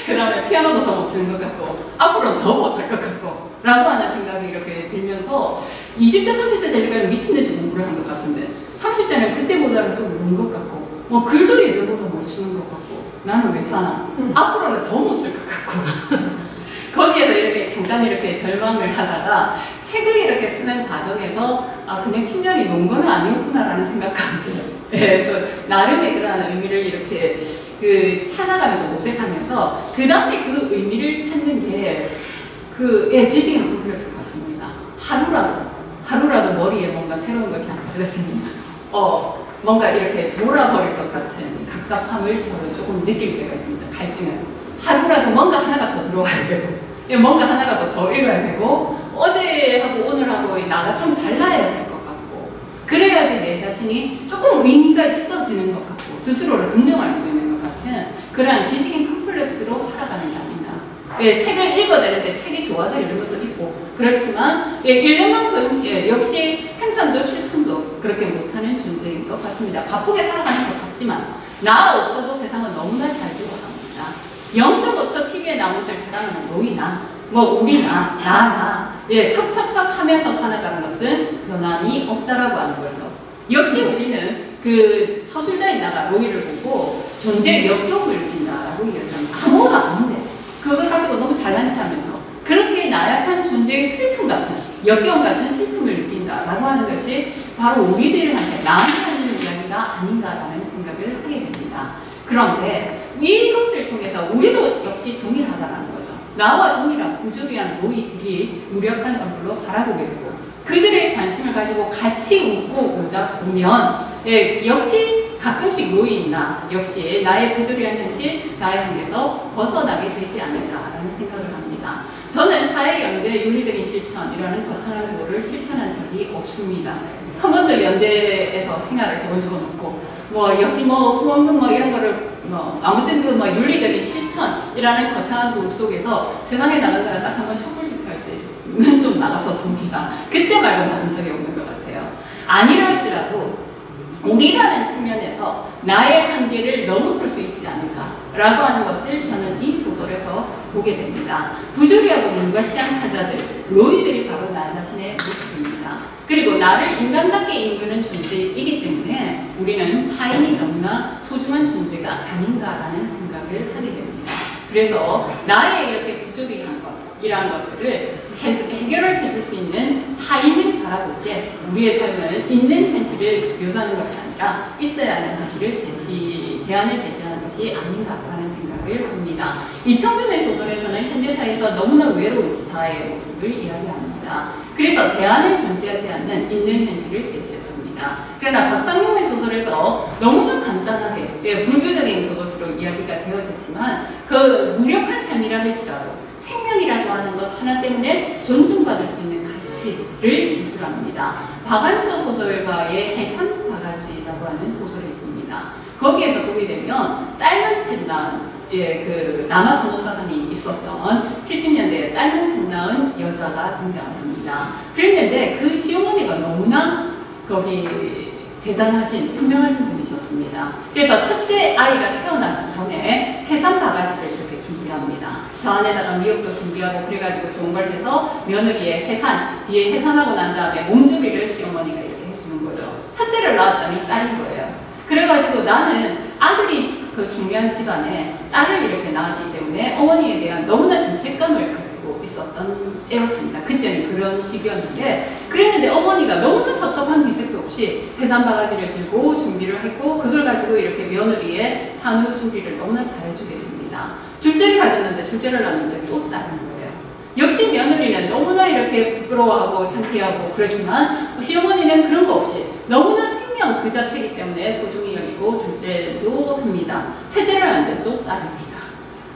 그 다음에 피아노도 더 못 치는 것 같고, 앞으로는 더 못할 것 같고, 라고 하는 생각이 이렇게 들면서 20대, 30대 되니까 미친듯이 공부를 한 것 같은데, 30대는 그때보다는 좀 모른 것 같고, 뭐 글도 예전보다 못 쓰는 것 같고, 나는 왜 사나? 앞으로는 더 못 쓸 것 같고. 거기에서 이렇게 잠깐 이렇게 절망을 하다가 책을 이렇게 쓰는 과정에서 그냥 10년이 논 건 아니었구나라는 생각과 함께 나름의 그러한 의미를 이렇게 찾아가면서 모색하면서 그 다음에 그 의미를 찾는 게 지식인 콤플렉스 같습니다. 하루라도 머리에 뭔가 새로운 것이 안 걸려지면 뭔가 이렇게 돌아버릴 것 같은 갑갑함을 저는 조금 느낄 때가 있습니다. 갈증은. 하루라도 뭔가 하나가 더 들어와야 되고, 뭔가 하나라도 더 읽어야 되고, 어제하고 오늘하고 나가 좀 달라야 될 것 같고, 그래야지 내 자신이 조금 의미가 있어지는 것 같고, 스스로를 긍정할 수 있는 것 같은 그러한 지식인 콤플렉스로 살아가는 게 아닌가. 책을 읽어야 되는데 책이 좋아서 읽는 것도 있고, 그렇지만 읽는 만큼 역시 생산도 실천도 그렇게 못하는 존재인 것 같습니다. 바쁘게 살아가는 것 같지만 나 없어도 세상은 너무나 잘 돌아갑니다. 0.5초 TV에 나온 것을 자랑하는 로이나 뭐 우리나 척척척 하면서 살아가는 것은 변함이 없다라고 하는 거죠. 역시 우리는 서술자인 나가 로이를 보고 존재의 역겨움을 느낀다라고 이야기합니다. 아무도 아닌데 그걸 가지고 너무 잘난 체하면서 그렇게 나약한 존재의 슬픔 같은, 역겨움 같은 슬픔을 느낀다라고 하는 것이 바로 우리들한테 나한테 하는 이야기가 아닌가라는 생각을 하게 됩니다. 그런데 이것을 통해서 우리도 역시 동일하다는 거죠. 나와 동일한 부조리한 노이들이 무력한 얼굴로 바라보게 되고 그들의 관심을 가지고 같이 웃고 오다 보면 역시 가끔씩 노이나 역시 나의 부조리한 현실, 자아형에서 벗어나게 되지 않을까라는 생각을 합니다. 저는 사회연대 윤리적인 실천이라는 거창한 구호를 실천한 적이 없습니다. 한 번도 연대에서 생활을 해본 적은 없고, 역시 후원금 이런 거를 아무튼 윤리적인 실천이라는 거창한 구호 속에서 세상에 나간 거라 딱 한 번 촛불집 할 때는 좀 나갔었습니다. 그때 말고 나간 적이 없는 것 같아요. 아니라 할지라도 우리라는 측면에서 나의 한계를 넘어설 수 있지 않을까라고 하는 것을 저는 이 소설에서 보게 됩니다. 부조리하고 무가치한 타자들, 로이들이 바로 나 자신의 모습입니다. 그리고 나를 인간답게 이루는 존재이기 때문에 우리는 타인이 너무나 소중한 존재가 아닌가라는 생각을 하게 됩니다. 그래서 나의 이렇게 부조리한 것, 이러한 것들을 해결을 해줄 수 있는 타인을 바라볼 때 우리의 삶은 있는 현실을 묘사하는 것이 아니라 있어야 하는 대안을 제시하는 것이 아닌가라는 생각을 합니다. 이청준의 소설에서는 현대사에서 너무나 외로운 자아의 모습을 이야기합니다. 그래서 대안을 존재하지 않는 있는 현실을 제시했습니다. 그러나 박상용의 소설에서 너무나 간단하게 불교적인 그것으로 이야기가 되어졌지만 그 무력한 삶이라 할지라도 생명이라고 하는 것 하나 때문에 존중받을 수 있는 가치를 기술합니다. 박안서 소설가의 해산바가지라고 하는 소설이 있습니다. 거기에서 보게 되면 딸만 셋 낳은 남아선호 사상이 있었던 70년대에 딸만 셋 낳은 여자가 등장합니다. 그랬는데 그 시어머니가 너무나 대단하신, 현명하신 분이셨습니다. 그래서 첫째 아이가 태어나기 전에 해산바가지를 이렇게 준비합니다. 저 안에다가 미역도 준비하고 그래가지고 좋은 걸 해서 며느리의 해산, 뒤에 해산하고 난 다음에 몸조리를 시어머니가 이렇게 해주는 거죠. 첫째를 낳았더니 딸인 거예요. 그래가지고 나는 아들이 그 중요한 집안에 딸을 이렇게 낳았기 때문에 어머니에 대한 너무나 죄책감을 가지고 있었던 애였습니다. 그때는 그런 시기였는데, 그랬는데 어머니가 너무나 섭섭한 기색도 없이 해산 바가지를 들고 준비를 했고, 그걸 가지고 이렇게 며느리의 산후조리를 너무나 잘해주게 됩니다. 둘째를 가졌는데 둘째를 낳는데 또 다른 거예요. 역시 며느리는 너무나 이렇게 부끄러워하고 창피하고 그렇지만 시어머니는 그런 거 없이 너무나 생명 그 자체이기 때문에 소중히 여기고 둘째도 합니다. 셋째를 낳는데 또 다릅니다.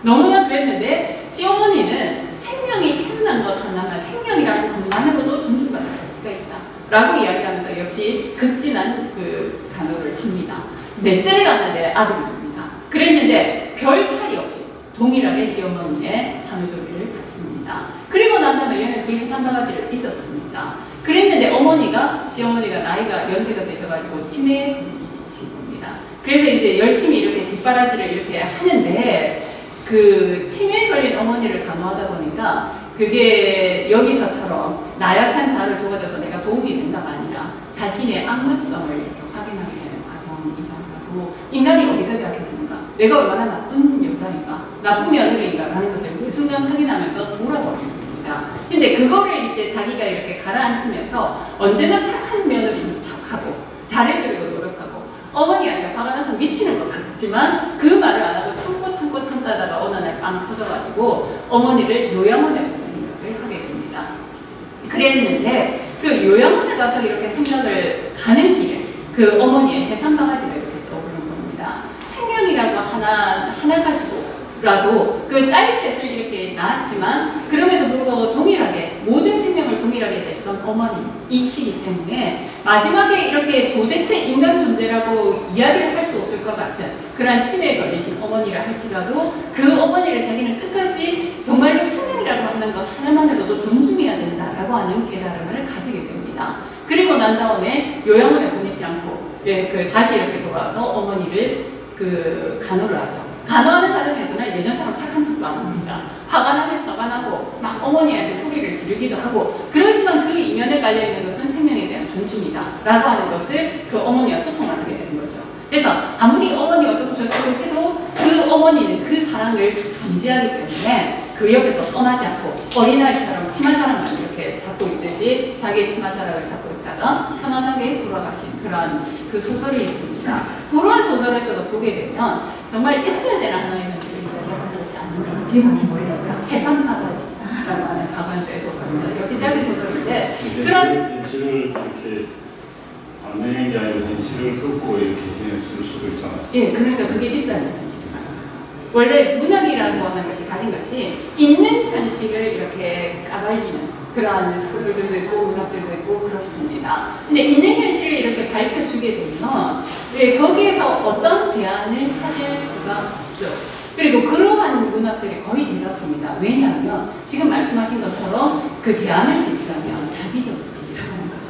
너무나 그랬는데 시어머니는 생명이 태어난 것 하나만 생명이라고 것만으로도 존중받을 가치가 있다 라고 이야기하면서 역시 극진한 그 단어를 합니다. 넷째를 낳는데 아들입니다. 그랬는데 별 차이 없이 동일하게 시어머니의 산후조리를 받습니다. 그리고 난 다음에 얘는 그 해산바가지를 있었습니다. 그랬는데 시어머니가 나이가 연세가 되셔가지고 치매에 걸리신 겁니다. 그래서 이제 열심히 이렇게 뒷바라지를 이렇게 하는데 그 치매에 걸린 어머니를 간호하다 보니까 그게 여기서처럼 나약한 자를 도와줘서 내가 도움이 된다가 아니라 자신의 악마성을 이렇게 확인하게 되는 과정이기도 하고, 인간이 어디까지 약해지는가, 내가 얼마나 나쁜 여자인가, 나쁜 며느리인가 라는 것을 그 순간 확인하면서 돌아버립니다. 근데 그거를 이제 자기가 이렇게 가라앉히면서 언제나 착한 며느리인 척하고 잘해주려고 노력하고, 어머니가 화가 나서 미치는 것 같지만 그 말을 안 하고 참다가 어느 날 빵 터져가지고 어머니를 요양원에 보낼 생각을 하게 됩니다. 그랬는데 그 요양원에 가서 이렇게 생각을 가는 길에 그 어머니의 해산바가지가 이렇게 떠오르는 겁니다. 생명이라고 하나 가지고라도 그 딸 셋을 이렇게 낳았지만 그럼에도 불구하고 동일하게 모든 생명을 동일하게 냈던 어머니이시기 때문에 마지막에 이렇게 도대체 인간 존재라고 이야기를 할 수 없을 것 같은 그러한 치매에 걸리신 어머니라 할지라도 그 어머니를 자기는 끝까지 정말로 생명이라고 하는 것 하나만으로도 존중해야 된다라고 하는 깨달음을 가지게 됩니다. 그리고 난 다음에 요양원에 보내지 않고 다시 이렇게 돌아와서 어머니를 간호를 하죠. 간호하는 과정에서는 예전처럼 착한 척도 안 합니다. 화가 나면 화가 나고 막 어머니한테 소리를 지르기도 하고, 그렇지만 그 이면에 깔려있는 것은 생명에 대한 존중이다 라고 하는 것을 그 어머니와 소통을 하게 되는 거죠. 그래서 아무리 어머니 어쩌고 저쩌고 해도 그 어머니는 그 사랑을 감지하기 때문에 그 옆에서 떠나지 않고 어린아이처럼 치마사랑만 이렇게 잡고 있듯이 자기의 치마사랑을 잡고 있다가 편안하게 돌아가신 그런 그 소설이 있습니다. 그러한 소설에서도 보게 되면 정말 있어야 되는 하나의 현실을 이야기하는 것이 아닌가. 제목이 뭐였어? 해산바가지라고 하는 박완서의 소설입니다. 역시 짧은 소설인데 그런 현실을 이렇게 안내는 게 아니고 현실을 끄고 이렇게 쓸 수도 있잖아요. 예, 그러니까 그게 있어야 되는 현실이라는 거죠. 원래 문학이라고 하는 것이 가진 것이 있는 현실을 이렇게 까발리는 그러한 소설들도 있고 문학들도 있고 그렇습니다. 근데 있는 현실을 이렇게 밝혀주게 되면 거기에서 어떤 대안을 찾을 수가 없죠. 그리고 그러한 문학들이 거의 대다수입니다. 왜냐하면 지금 말씀하신 것처럼 그 대안을 제시하면 자기적으로 하는 거죠.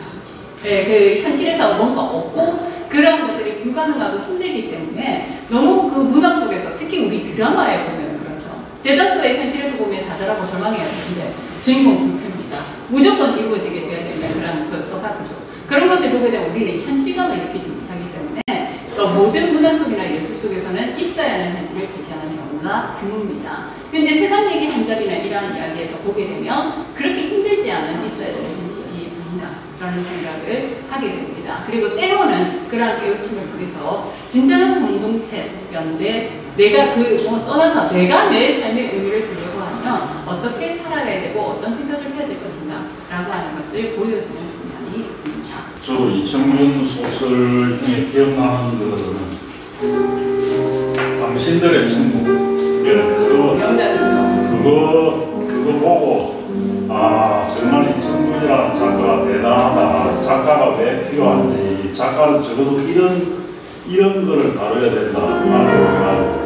그 현실에서 뭔가 없고 그런 것들이 불가능하고 힘들기 때문에 너무 그 문학 속에서 특히 우리 드라마에 보면 그렇죠. 대다수의 현실에서 보면 자잘하고 절망해야 되는데 주인공 불평입니다. 무조건 이루어지게 되어야 되는 그런 그 서사구조. 그런 것을 보게 되면 우리는 현실감을 느끼지 못하기 때문에 모든 문학 속이나 예술 속에서는 있어야 하는 현실을 제시하는 경우가 드뭅니다. 그런데 세상 얘기 한 자리나 이러한 이야기에서 보게 되면 그렇게 힘들지 않은 있어야 되는 현실이 아닌가라는 생각을 하게 됩니다. 그리고 때로는 그러한 깨우침을 통해서 진정한 공동체, 연대, 내가 떠나서 내가 내 삶의 의미를 주려고 하면 어떻게 살아가야 되고 어떤 생각을 해야 될 것인가 라고 하는 것을 보여주는 측면이 있습니다. 저도 이청준 소설 중에 기억나는 거는 당신들의 천국. 그거 보고 정말 이청준이라는 작가가 대단하다. 작가가 왜 필요한지, 작가는 적어도 이런 거를 다뤄야 된다. 라는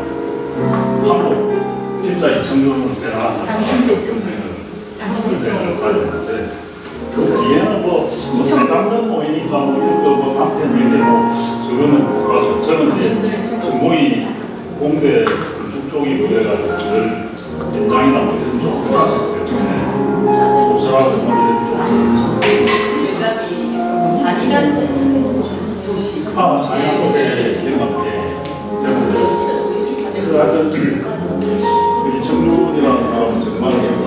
한국 진짜 이청준은 대단하다. 당신들의 천국 가졌는데 얘는 세상전 모이니까 이런 거 단편 이렇게 저거는 가서 저는 이제 전공이 공대 건축 쪽이고 이래가지고 늘 연장이나 이런 쪽으로 갔기 때문에 소설하고 이런 쪽으로 잔인한 도시. 잔인한 도시 기억나게 하여튼 이청준이라는 사람은 정말 이렇게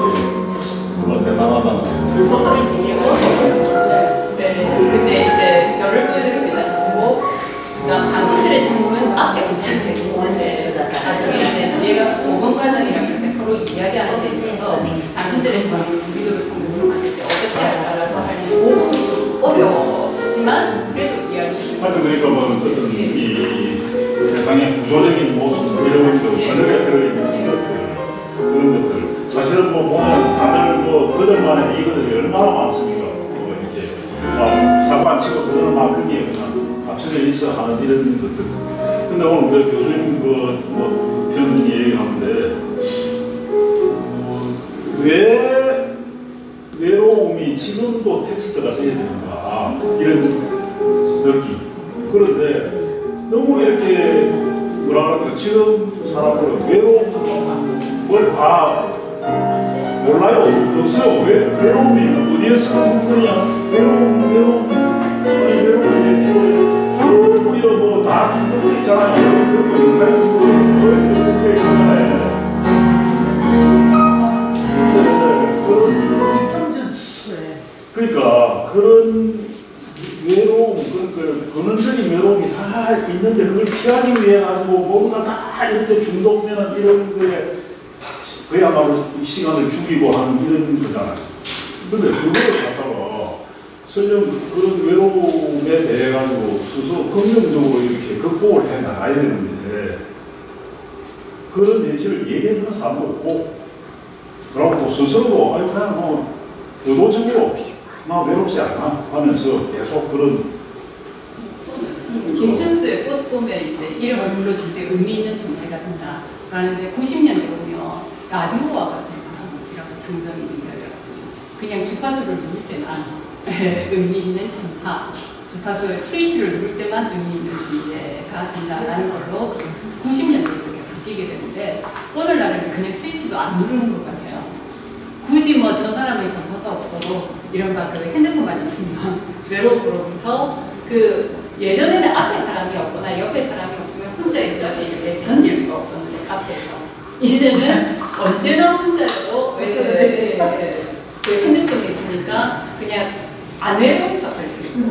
어렵지만 그래도 이해하시죠. 하여튼 그러니까 뭐 어떤 이 세상의 구조적인 모습 이런 것들, 언어에 들어있는 것들 그런 것들 사실은 뭐 보면 다들 뭐 그들만의 이것들이 얼마나 많습니까? 뭐 이제 막 사고 안 치고 그거는 막 거기에 그냥 갖춰져 있어 하는 이런 것들. 근데 오늘 그 교수님 뭐 그런 얘기를 하는데 왜 외로움이 지금도 텍스트가 돼야 되는가 이런 느낌. 그런데 너무 이렇게 뭐라 그럴까 지금 사람들은 외로움을 다 몰라요. 없어요. 외로움이 어디에서 그냥 외로움이 이렇게 이런 뭐다 중독돼 있잖아요. 그리고 인사에 중독돼 있잖아요. 그러니까 그런 외로움, 그 근원적인 외로움이 다 있는데 그걸 피하기 위해 가지고 뭔가 다 이렇게 중독되는 이런 거에 그야말로 시간을 죽이고 하는 이런 거잖아요. 근데 그거를 갖다가 설령 그런 외로움에 대해 가지고 스스로 긍정적으로 이렇게 극복을 해 나가야 되는데 그런 예시를 얘기해 주는 사람도 없고 그러고 또 스스로도 아유 그냥 뭐 의도적으로 나 외롭지 않아 하면서 계속 그런 김춘수의 꽃 보면 이제 이름을 불러줄 때 의미 있는 정체가 된다. 그러는데 90년대 보면 라디오와 같은 사람이라고 장점이 있더라고요. 그냥 주파수를 누를 때만 의미 있는 전파, 주파수 스위치를 누를 때만 의미 있는 존재가 된다라는 걸로 90년대 이렇게 바뀌게 되는데 오늘날은 그냥 스위치도 안 누르는 것 같아요. 굳이 뭐 저 사람의 전파가 없어도 이런가 그 핸드폰만 있으면 외로움으로부터 그 예전에는 앞에 사람이 없거나 옆에 사람이 없으면 혼자 있어야 이렇게 견딜 수가 없었는데 앞에서 이제는 언제나 혼자여도 그 핸드폰이 있으니까 그냥 안 외로운 척할 수 있고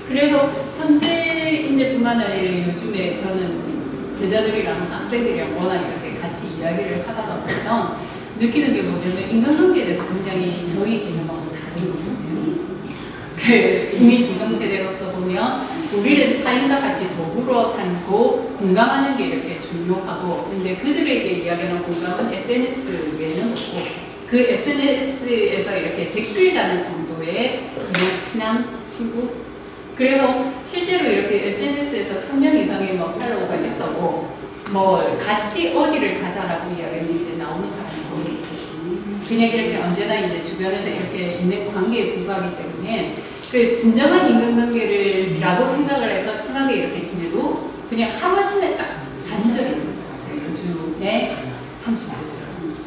그래서 현대인들뿐만 아니라 요즘에 저는 제자들이랑 학생들이랑 워낙 이렇게 같이 이야기를 하다가 보면 느끼는 게 뭐냐면 인간관계에 대해서 굉장히 저희 개념하고 다른 부분이 이미 중성세대로서 보면 우리는 타인과 같이 더불어 살고 공감하는 게 이렇게 중요하고 근데 그들에게 이야기하는 공감은 SNS 외에는 없고 그 SNS에서 이렇게 댓글 다는 정도의 그냥 친한 친구 그래서 실제로 이렇게 SNS에서 1000명 이상의 뭐 팔로워가 있어도 뭐 같이 어디를 가자라고 이야기했을 때 나오는 사람이 거의 그냥 이렇게 언제나 이제 주변에서 이렇게 있는 관계에 불과하기 때문에 그 진정한 인간관계를라고 생각을 해서 친하게 이렇게 지내도 그냥 하루아침에 딱 단절이 있는 것 같아요. 요즘에 30년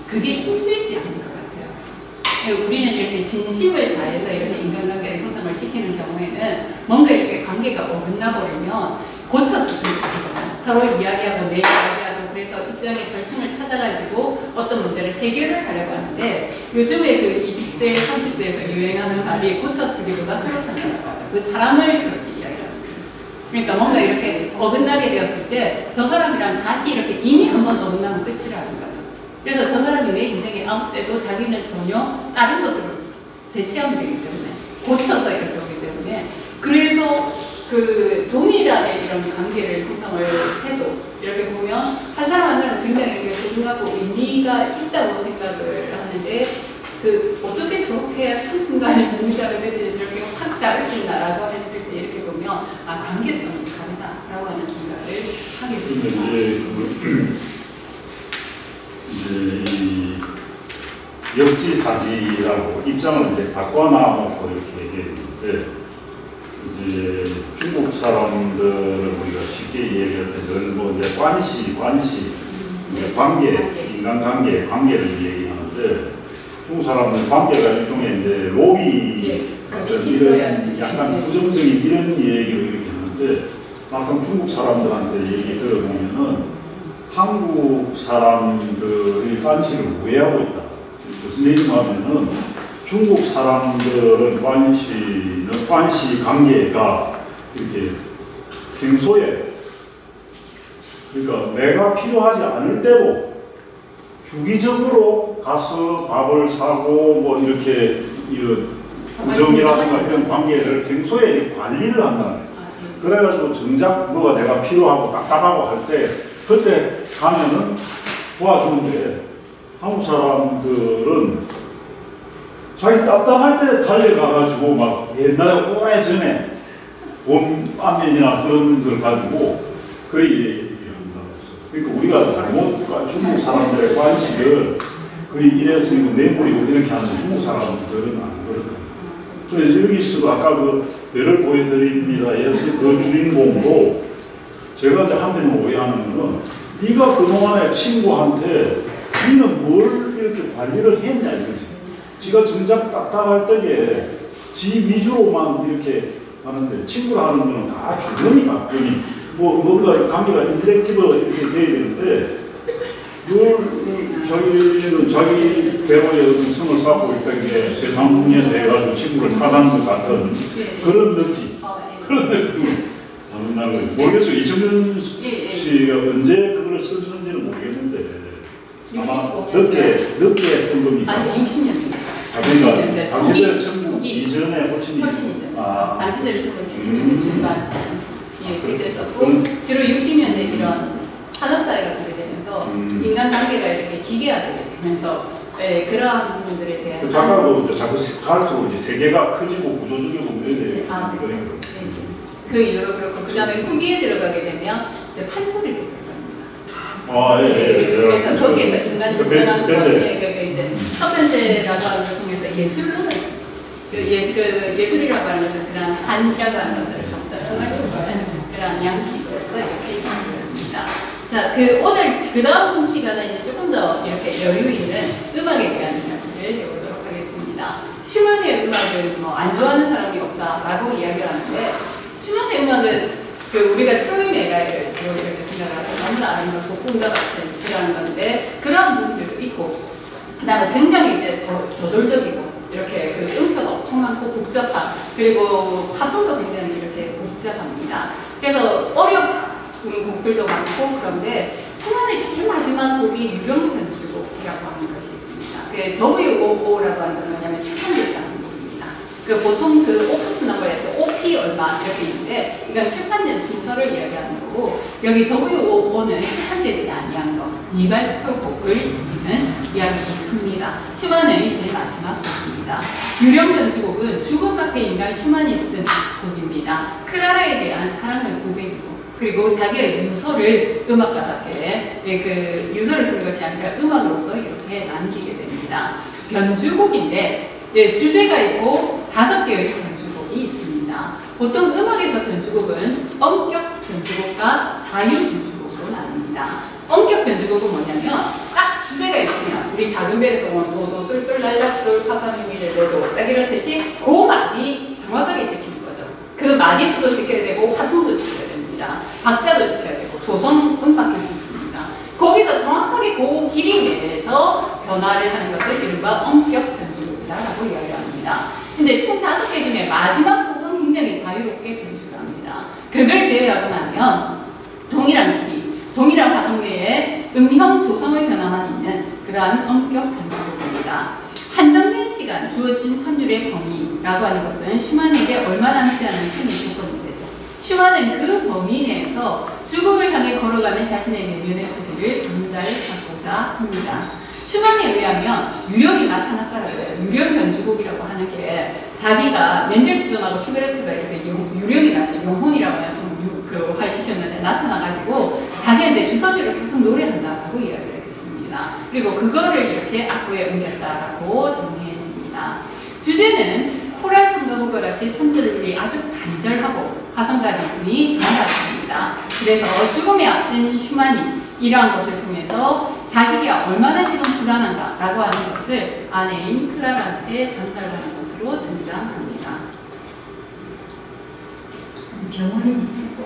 그게 힘들지 않은 것 같아요. 우리는 이렇게 진심을 다해서 이렇게 인간관계를 형성을 시키는 경우에는 뭔가 이렇게 관계가 어긋나 버리면 고쳐서 생각하잖아요. 서로 이야기하고 내 이야기하고 그래서 입장의 절충을 찾아가지고 어떤 문제를 해결을 하려고 하는데 요즘에 그 20대, 30대에서 유행하는 말이 고쳐 쓰기보다 새로 생각하는 거죠. 그 사람을 그렇게 이야기하는 거예요. 그러니까 뭔가 이렇게 어긋나게 되었을 때 저 사람이랑 다시 이렇게 이미 한 번 어긋나면 끝이라는 거죠. 그래서 저 사람이 내 인생에 아무 때도 자기는 전혀 다른 것으로 대체하면 되기 때문에 고쳐서 이렇게 오기 때문에 그래서 그 동일하게 이런 관계를 형성을 해도 이렇게 보면 한 사람 한 사람 굉장히 이렇게 소중하고 의미가 있다고 생각을 하는데 그 어떻게 저렇게 한순간에 동시하듯이 저렇게 확 잘할 수 있나라고 했을 때 이렇게 보면 아 관계성이 다르다라고 하는 생각을 하게 됩니다. 이제 이 역지사지라고 입장을 이제 바꿔놔놓고 이렇게 얘기했는데 이제 중국 사람들을 우리가 쉽게 얘기할 때 늘 뭐 이제 관시 이제 관계 관계를 얘기하는데 중국 사람은 관계가 일종의 이제 로비 같은 이런 약간 부정적인 이런 얘기를 이렇게 하는데 막상 중국 사람들한테 얘기 들어보면은 한국 사람들이 관시를 오해하고 있다. 무슨 얘기냐면은 중국 사람들은 관시 관계가 이렇게 평소에 그러니까 내가 필요하지 않을 때도 주기적으로 가서 밥을 사고 뭐 이렇게 우정이라든가 이런 관계를 평소에 관리를 한다는 거예요. 그래가지고 정작 뭐가 내가 필요하고 답답하고 할 때 그때 가면은 도와주는데 한국 사람들은 자기 답답할 때 달려가가지고 막 옛날에 오래전에 본 안면이나 그런 걸 가지고 거의 얘기한다. 그러니까 우리가 잘못 중국 사람들의 관식을 거의 이랬으니까 내버리고 이렇게 하는 중국 사람들은 안 그렇거든요. 그래서 여기서도 아까 그 예를 보여드립니다. 예수 그 주인공도 제가 이제 한편 오해하는 거는 네가 그동안에 친구한테 네는 뭘 이렇게 관리를 했냐 이거지. 지가 정작 답답할 때에 지 위주로만 이렇게 하는데 친구라 하는 거는 다 주거니 받거니 뭔가 관계가 인터랙티브 이렇게 돼야 되는데 자기는 자기 배우의 성을 쌓고 있다는 게 세상에 대해가지고 친구를 타다는 것 같은 그런 느낌. 그런 느낌을 하는 날은 모르겠어요. 이정현 씨가 언제 그걸 썼는지는 모르겠는데 아마 늦게 쓴 겁니까? 아니 60년대. 그러니까 당신들의 천국 이전에 훨씬 이전. 당신들의 천국 70년대 중반. 예, 그때 썼고 주로 60년대 이런 산업사회가 그래되면서 인간관계가 이렇게 기계화되게 되면서 그러한 부분들에 대한 작가도 자꾸 갈수록 이제 세계가 커지고 구조적이고 문제돼. 그렇죠. 그 이유로 그렇고 그 다음에 후기에 들어가게 되면 이제 판소리로 들어갑니다. 그래서 거기에서 인간 신선한 그러니까 이제 첫 번째라고 하는 걸 통해서 예술로가 있습니다. 예술이라고 하는 것은 그런 한이라고 하는 것들을 갖다 써가지고 그런 양식으로서 이렇게 이루어집니다. 자, 오늘 그 다음 시간에 이제 조금 더 이렇게 여유 있는 음악에 대한 이야기를 해보도록 하겠습니다. 슈만의 음악을 안 좋아하는 사람이 없다라고 이야기를 하는데 슈만의 음악은 우리가 트로이 메가를 지금 이렇게 생각을 하고 너무나 아름답고 꿈과 같은 그런 건데 그런 부분들도 있고 그다음에 굉장히 이제 더 저돌적이고 이렇게 음표가 엄청 많고 복잡한 그리고 파성도 굉장히 이렇게 복잡합니다. 그래서 어려운 곡들도 많고 그런데 슈만의 제일 마지막 곡이 유령 변주곡이라고 하는 것이 있습니다. WOO라고 하는 것은 뭐냐면 출판되지 않은 곡입니다. 보통 오프스 넘버에서 OP 얼마 이렇게 있는데 이건 출판된 순서를 이야기하는 거고 여기 WOO는 출판되지 아니한 거 미발표곡을 이야기합니다. 슈만의 제일 마지막 곡입니다. 유령 변주곡은 죽음 앞에 인간 슈만이 쓴 곡입니다. 클라라에 대한 사랑의 고백이고 그리고 자기의 유서를 음악 가사께 유서를 쓴 것이 아니라 음악으로서 이렇게 남기게 됩니다. 변주곡인데 주제가 있고 5개의 변주곡이 있습니다. 보통 음악에서 변주곡은 엄격 변주곡과 자유 변주곡으로 나눕니다. 엄격 변주곡은 뭐냐면 딱 주제가 있으면 우리 작은 벨에서 도도 솔솔 랄락솔 파파미미레레도 딱 이렇듯이 그 마디 정확하게 지키는 거죠. 그 마디수도 지켜야 되고 화성도 지켜야 됩니다. 박자도 지켜야 되고 조성은 바뀔 수 있습니다. 거기서 정확하게 그 길이 내에서 변화를 하는 것을 이른바 엄격 변주곡이라고 이야기합니다. 근데 총 5개 중에 마지막 곡은 굉장히 자유롭게 변주를 합니다. 그걸 제외하고 나면 동일한 길이, 동일한 화성 내에 음형 조성의 변화만 있는 그러한 엄격 변주곡입니다. 한정된 시간, 주어진 선율의 범위라고 하는 것은 슈만에게 얼마 남지 않은 삶의 조건이 되죠. 슈만은 그 범위 내에서 죽음을 향해 걸어가는 자신의 내면의 소리를 전달하고자 합니다. 슈만에 의하면 유령이 나타났다라고 해요. 유령 변주곡이라고 하는 게 자기가 멘델스존하고 슈베르트가 이렇게 유령이라는 영혼이라고 하는 좀 활시켰는데 나타나가지고 자기한테 주선율을 계속 노래한다라고 이야기를 했습니다. 그리고 그거를 이렇게 악보에 옮겼다라고 정리해집니다. 주제는 코랄 성가곡과 같이 선절이 아주 간절하고 화성과 리듬이 전달됩니다. 그래서 죽음에 앞둔 슈만이 이러한 것을 통해서 자기가 얼마나 지금 불안한가라고 하는 것을 아내인 클라라한테 전달하는 것으로 등장합니다.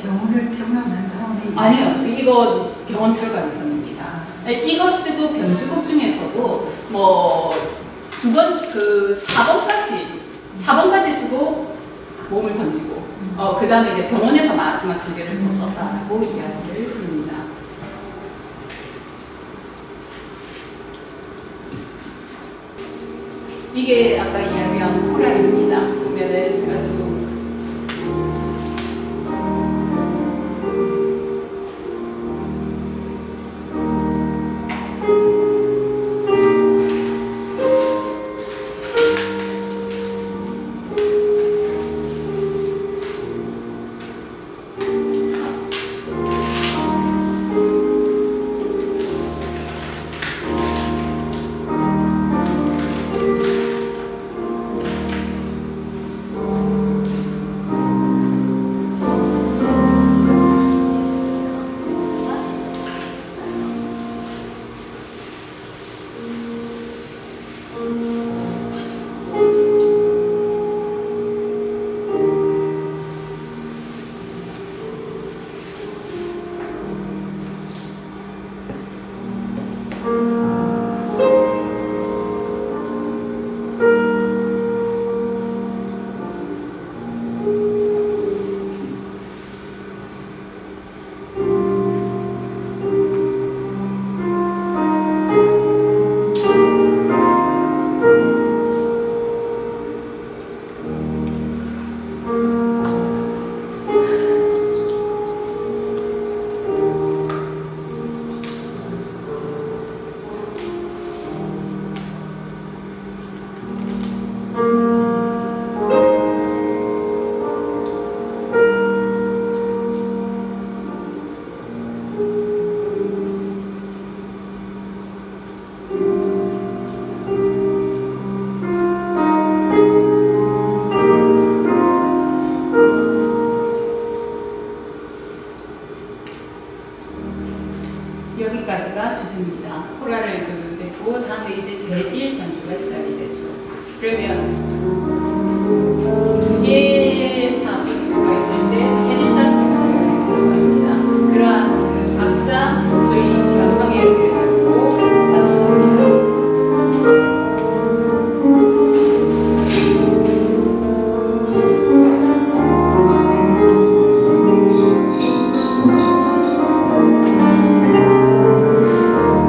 병원을 태어나고 난 다음에 아니요, 이거 병원 들어가기 전입니다. 이거 쓰고 변주곡 중에서도 두 번, 4번까지 쓰고 몸을 던지고 그 다음에 이제 병원에서 마지막 2개를 더 썼다라고 이야기를 합니다. 이게 아까 이야기한 코랄입니다. 보면은 아주 여기까지가 주제입니다. 코랄을 듣고 다음에 이제 제1 변주가 시작이 되죠. 그러면 두 개의 사부가 있을 때 세진단부가 이렇게 들어갑니다. 그러한 그 각자의 변화에 의해 가지고 나타납니다.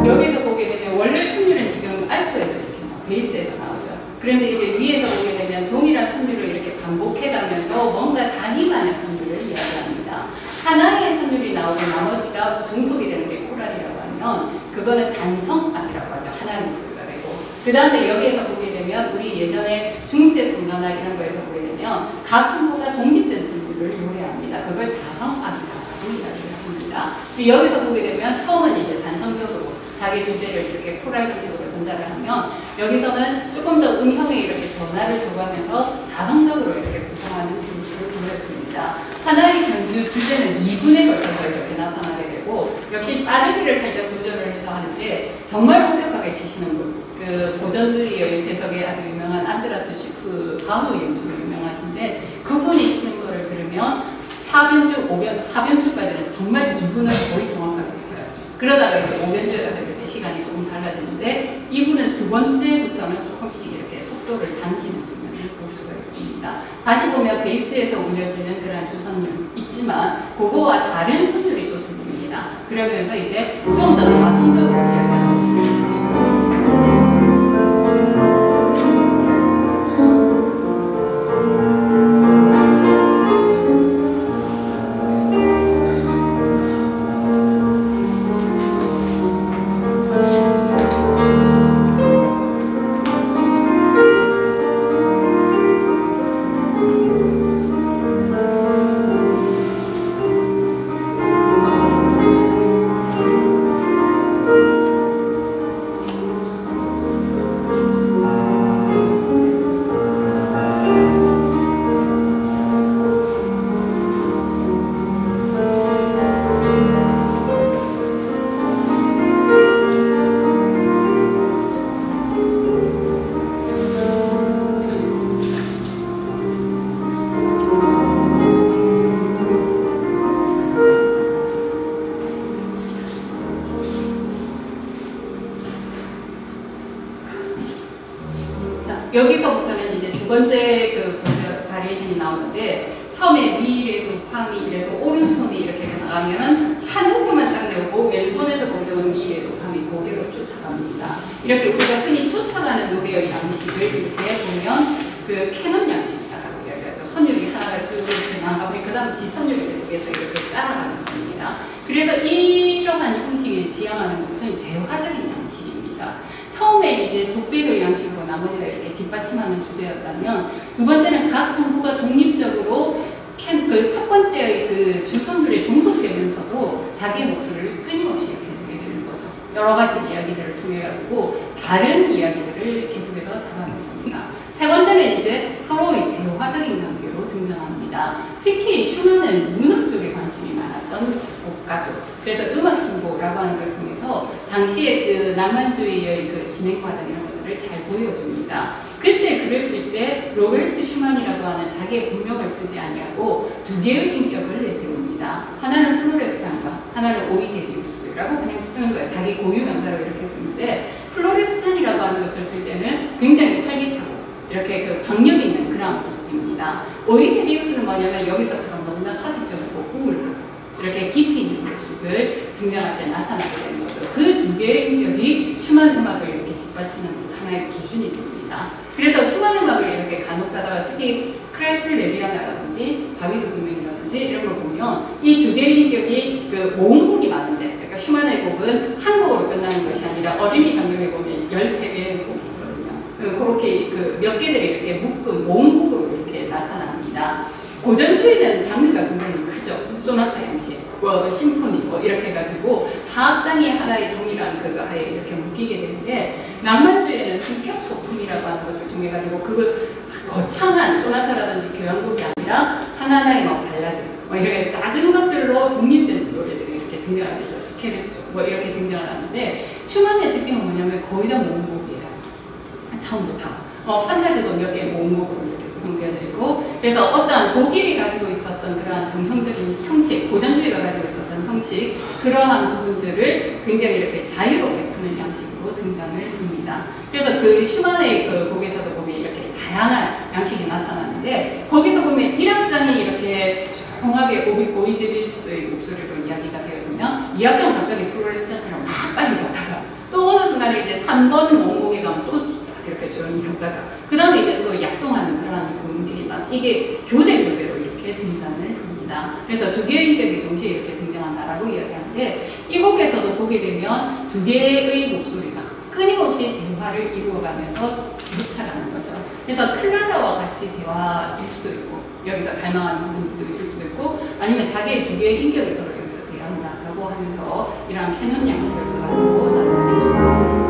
여기서 보게 되면 원래 선율은 지금 알토에서 이렇게 베이스에서 나오죠. 그런데 이제 위에서 보게 되면 동일한 선율을 이렇게 반복해가면서 뭔가 자기만의 선율을 이야기합니다. 하나의 선율이 나오고 나머지가 중속이 되는 게 코랄이라고 하면 그거는 단성악이라고 하죠. 하나의 목소리가 되고 그 다음에 여기에서 보게 되면 우리 예전에 중세 성가나 이런 거에서 보게 되면 각 성포가 독립된 선율을 노래합니다. 그걸 다성악이라고 이야기를 합니다. 여기서 보게 되면 처음은 이제 단성적으로 자기 주제를 이렇게 코랄 형식으로 전달을 하면 여기서는 조금 더 음형에 이렇게 변화를 줘가면서 다성적으로 이렇게 구성하는 분위기를 보여줍니다. 하나의 변주 주제는 2분에 걸쳐서 이렇게 나타나게 되고 역시 빠르기를 살짝 조절을 해서 하는데 정말 본격하게 치시는 분, 그 고전주의 해석에 아주 유명한 안드라스 시프 바흐 연주로 유명하신데 그분이 치는 거를 들으면 4변주, 4변주까지는 정말 2분을 거의 정확하게 찍혀요. 그러다가 이제 5변주에 가서 이렇게 시간이 조금 달라지는데 이분은 두 번째부터는 조금씩 이렇게 속도를 당기는 측면을 볼 수가 있습니다. 다시 보면 베이스에서 울려지는 그런 주선율 있지만 그거와 다른 선율이 또 들립니다. 그러면서 이제 좀 더 다성적으로 이야기하는 것을 볼 수가 있습니다. 여기서부터는 이제 두 번째 그 바리에이션이 나오는데 처음에 미래도 파미 이래서 오른손이 이렇게 나가면은 한 호흡만 딱 내고 왼손에서 거기서 미래로 감이 그대로 쫓아갑니다. 이렇게 우리가 흔히 쫓아가는 노래의 양식을 이렇게 보면 그 캐논 양식이라고 이야기하죠. 선율이 하나가 쭉 이렇게 나가고 그 다음 뒷선율이 계속해서 이렇게 따라가는 겁니다. 그래서 이러한 형식을 지향하는 것은 대화적인 양식입니다. 처음에 이제 독백의 양식으로 나머지가 이렇게 뒷받침하는 주제였다면 두 번째는 각 성부가 독립적으로 그 첫 번째의 그 주선율에 종속되면서도 자기의 목소리를 끊임없이 이렇게 누리게 되는 거죠. 여러 가지 이야기들을 통해 가지고 다른 이야기들을 계속해서 잡아냈습니다. 세 번째는 이제 서로의 대화적인 관계로 등장합니다. 특히 슈만은 문학 쪽에 관심이 많았던 작곡가죠. 그래서 음악 신보라고 하는 걸 통해서 당시의 그 낭만주의의 그 진행 과정 이런 것들을 잘 보여줍니다. 그때 글을 쓸 때 로베르트 슈만이라고 하는 자기의 본명을 쓰지 아니하고 두 개의 인격을 내세웁니다. 하나는 플로레스탄과 하나는 오이제리우스라고 그냥 쓰는 거예요. 자기 고유 명사로 이렇게 쓰는데 플로레스탄이라고 하는 것을 쓸 때는 굉장히 활기차고 이렇게 그 박력 있는 그런 모습입니다. 오이제리우스는 뭐냐면 여기서처럼 너무나 사색적이고 우울하고 이렇게 깊이 있는 모습을 등장할 때 나타나게 되는 거죠. 그 두 개의 인격이 슈만 음악을 이렇게 뒷받치는 하나의 기준이 됩니다. 그래서 슈만 음악을 이렇게 간혹 가다가 특히 크라이슬레리아나라든지 다비드 동맹이라든지 이런 걸 보면 이 두 개의 인격이 그 모음곡이 많은데 그러니까 슈만의 곡은 한 곡으로 끝나는 것이 아니라 어린이 정경에 보면 13개의 곡이 있거든요. 그렇게 그 몇 개들이 이렇게 묶은 모음곡으로 이렇게 나타납니다. 고전주의는 장르가 굉장히 크죠. 소나타 양식, 심포니 이렇게 해가지고 사악장이 하나의 동일한 그거 하에 이렇게 묶이게 되는데 낭만주의에는 성격 소품이라고 하는 것을 통해 가지고 그걸 거창한 소나타라든지 교향곡이 아니라 하나하나의 발라드 이렇게 작은 것들로 독립된 노래들이 이렇게 등장을 해요. 스케르초 이렇게 등장을 하는데 슈만의 특징은 뭐냐면 거의 다 모음곡이에요. 처음부터 판타지도 몇 개 모음곡으로 이렇게 구성되어 있고 그래서 어떠한 독일이 가지고 있었던 그러한 정형적인 형식, 고전주의가 가지고 있었던 형식 그러한 부분들을 굉장히 이렇게 자유롭게 푸는 양식으로 등장을 합니다. 그래서 그 슈만의 그 곡에서도 보면 이렇게 다양한 양식이 나타나는데 거기서 보면 1악장이 이렇게 조용하게 오이제리우스의 목소리로 이야기가 되어지면 2악장은 갑자기 플로레스탄이랑 빨리 갔다가 또 어느 순간에 이제 3번 모음곡에 가면 또 이렇게 조용히 갔다가 그 다음에 이제 또 약동하는 그러한 그 움직임이 이게 교대교대로 이렇게 등장을 합니다. 그래서 두 개의 인격이 동시에 이렇게 등장한다라고 이야기하는데 이 곡에서도 보게 되면 두 개의 목소리가 끊임없이 대화를 이루어가면서 쫓아가는 거죠. 그래서 클라라와 같이 대화일 수도 있고 여기서 갈망하는 부분도 있을 수도 있고 아니면 자기의 두 개의 인격이 서로 여기서 대화한다라고 하면서 이러한 캐논 양식을 써가지고 나타내주고 있습니다.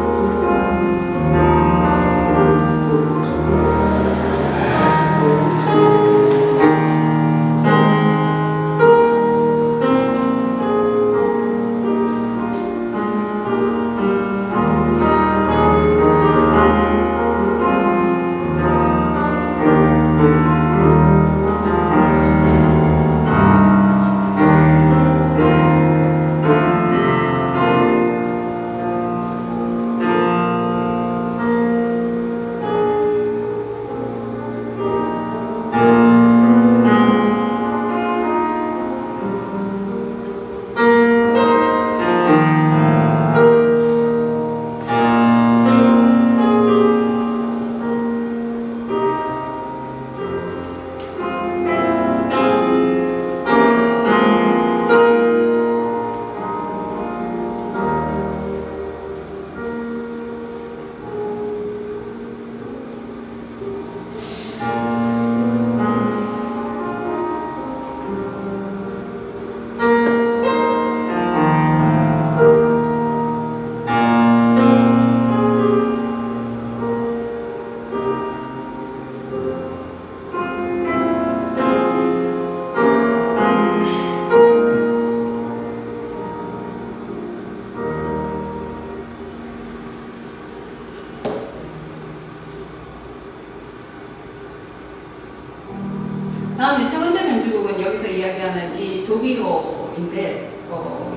다음에 세 번째 변주곡은 여기서 이야기하는 이 독일어인데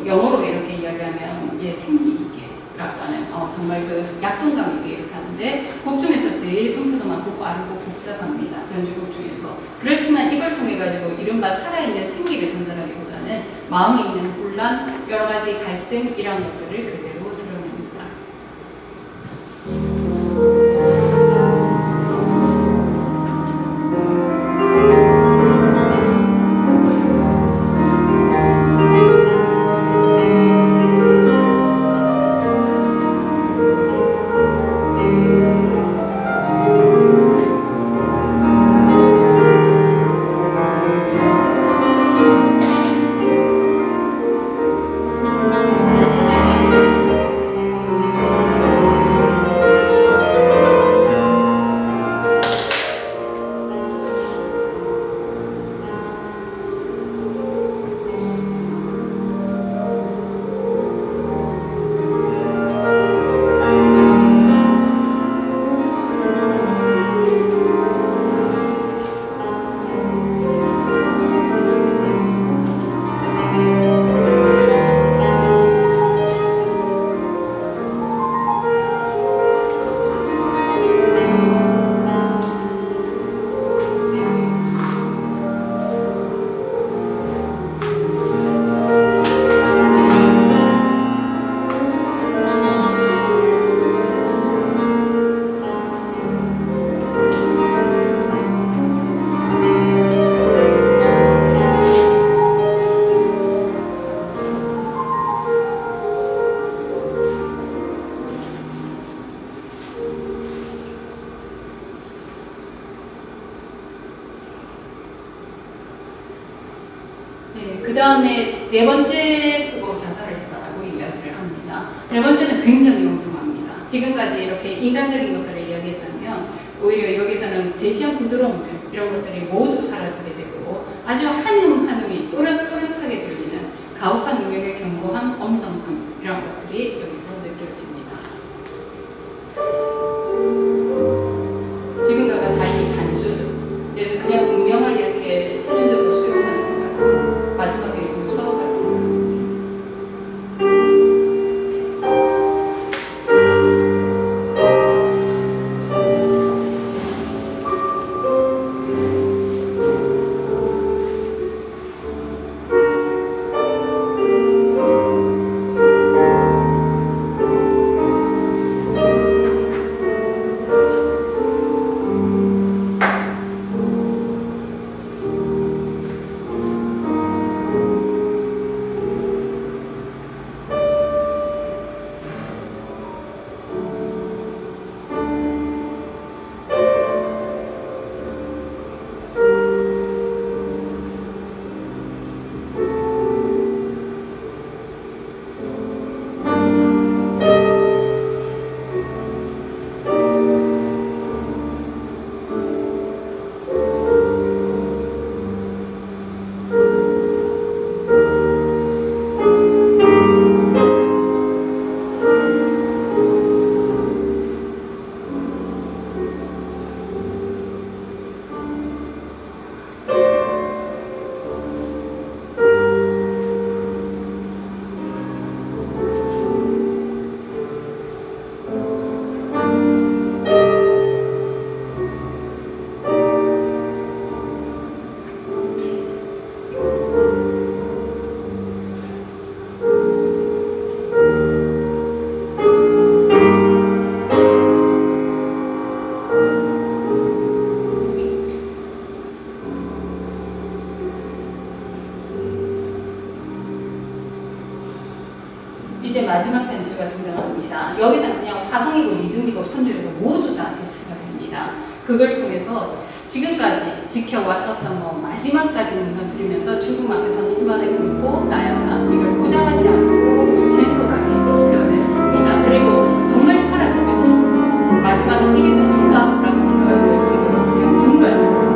영어로 이렇게 이야기하면 생기 있게라고 하는 정말 그 약동감 있게 이렇게 하는데 곡 중에서 제일 음표도 많고 빠르고 복잡합니다. 변주곡 중에서. 그렇지만 이걸 통해 가지고 이른바 살아있는 생기를 전달하기보다는 하는 마음에 있는 혼란, 여러 가지 갈등 이런 것들을 그대로 드러냅니다. 그 다음에 네 번째 쓰고 자살을 했다라고 이야기를 합니다. 네 번째는 굉장히 엉뚱합니다. 지금까지 이렇게 인간적인 것들을 이야기했다면 오히려 여기서는 제시한 부드러움들 이런 것들이 모두 사라지게 되고 아주 한음 한음이 또렷또렷하게 들리는 가혹한 능력의 견고함, 엄정함 이런 것들이 여기서 느껴집니다. 지금과 달리 단조죠. 그래서 그냥 운명을 이렇게 체념적으로 수용하는 것 같은 마지막에 유서 같은 그런 느낌. 이제 마지막 변주가 등장합니다. 여기서는 그냥 화성이고 리듬이고 선율이고 모두 다 대체가 됩니다. 그걸 통해서 지금까지 지켜왔었던 뭐 마지막까지는 건드리면서 죽음 앞에서 신만을 품고 나약함 이걸 포장하지 않고 진솔하게 표현을 합니다. 그리고 정말 사라질 것이 마지막은 이게 끝인가? 라고 생각을 들 정도로 그냥 정말 뭔가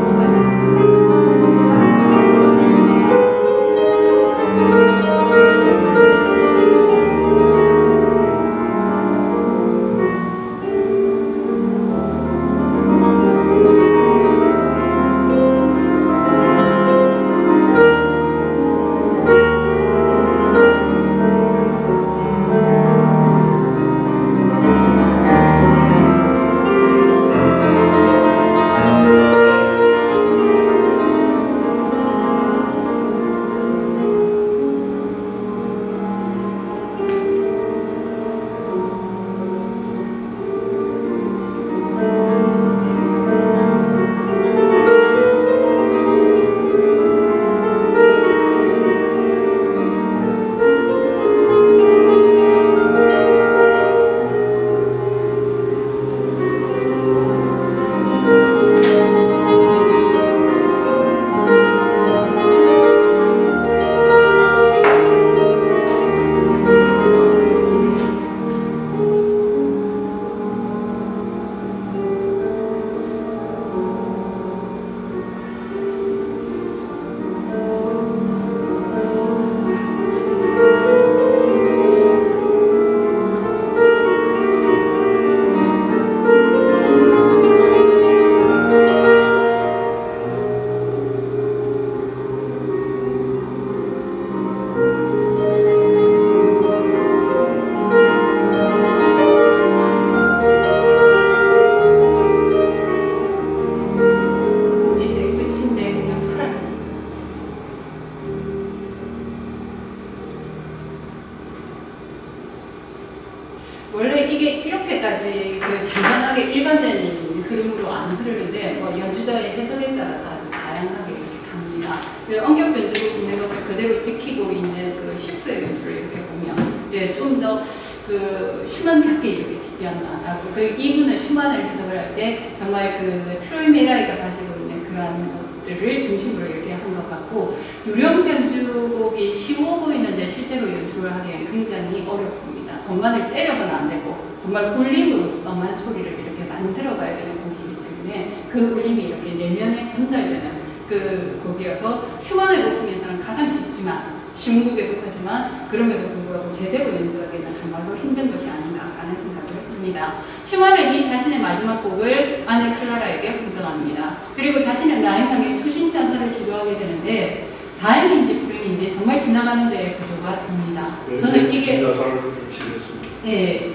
그렇게까지 그 잔잔하게 일관된 흐름으로 안 흐르는데 뭐 연주자의 해석에 따라서 아주 다양하게 이렇게 갑니다. 그 원격 변주로 있는 것을 그대로 지키고 있는 그 슈프의 연주를 이렇게 보면 좀 더 그 슈만답게 이렇게 치지 않나라고 그 이분은 슈만을 해석을 할 때 정말 그 트로이 메라이가 가지고 있는 그러한 것들을 중심으로 이렇게 한 것 같고 유령 변주곡이 쉬워 보이는데 실제로 연주를 하기엔 굉장히 어렵습니다. 건반을 때려서는 안 되고 정말 울림으로서만 소리를 이렇게 만들어가야 되는 곡이기 때문에 그 울림이 이렇게 내면에 전달되는 그 곡이어서 슈만의 곡 중에서는 가장 쉽지만 쉬운 곡에 속하지만 그럼에도 불구하고 제대로 연주하기는 정말로 힘든 것이 아닌가라는 생각을 합니다. 슈만은 이 자신의 마지막 곡을 아내 클라라에게 hun전합니다. 그리고 자신은 라인강의 투신 잔사를 시도하게 되는데 다행인지 불행인지 정말 지나가는 데에 구조가 됩니다. 저는 이게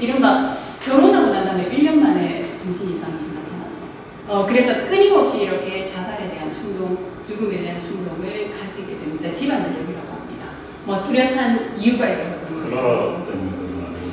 이른바 결혼하고 난 다음에 1년 만에 정신 이상이 나타나죠. 그래서 끊임없이 이렇게 자살에 대한 충동, 죽음에 대한 충동을 가지게 됩니다. 집안을 여기라고 합니다. 뭐 뚜렷한 이유가 있어서 그런 거죠. 클라라 때문에 그런 거 아니고?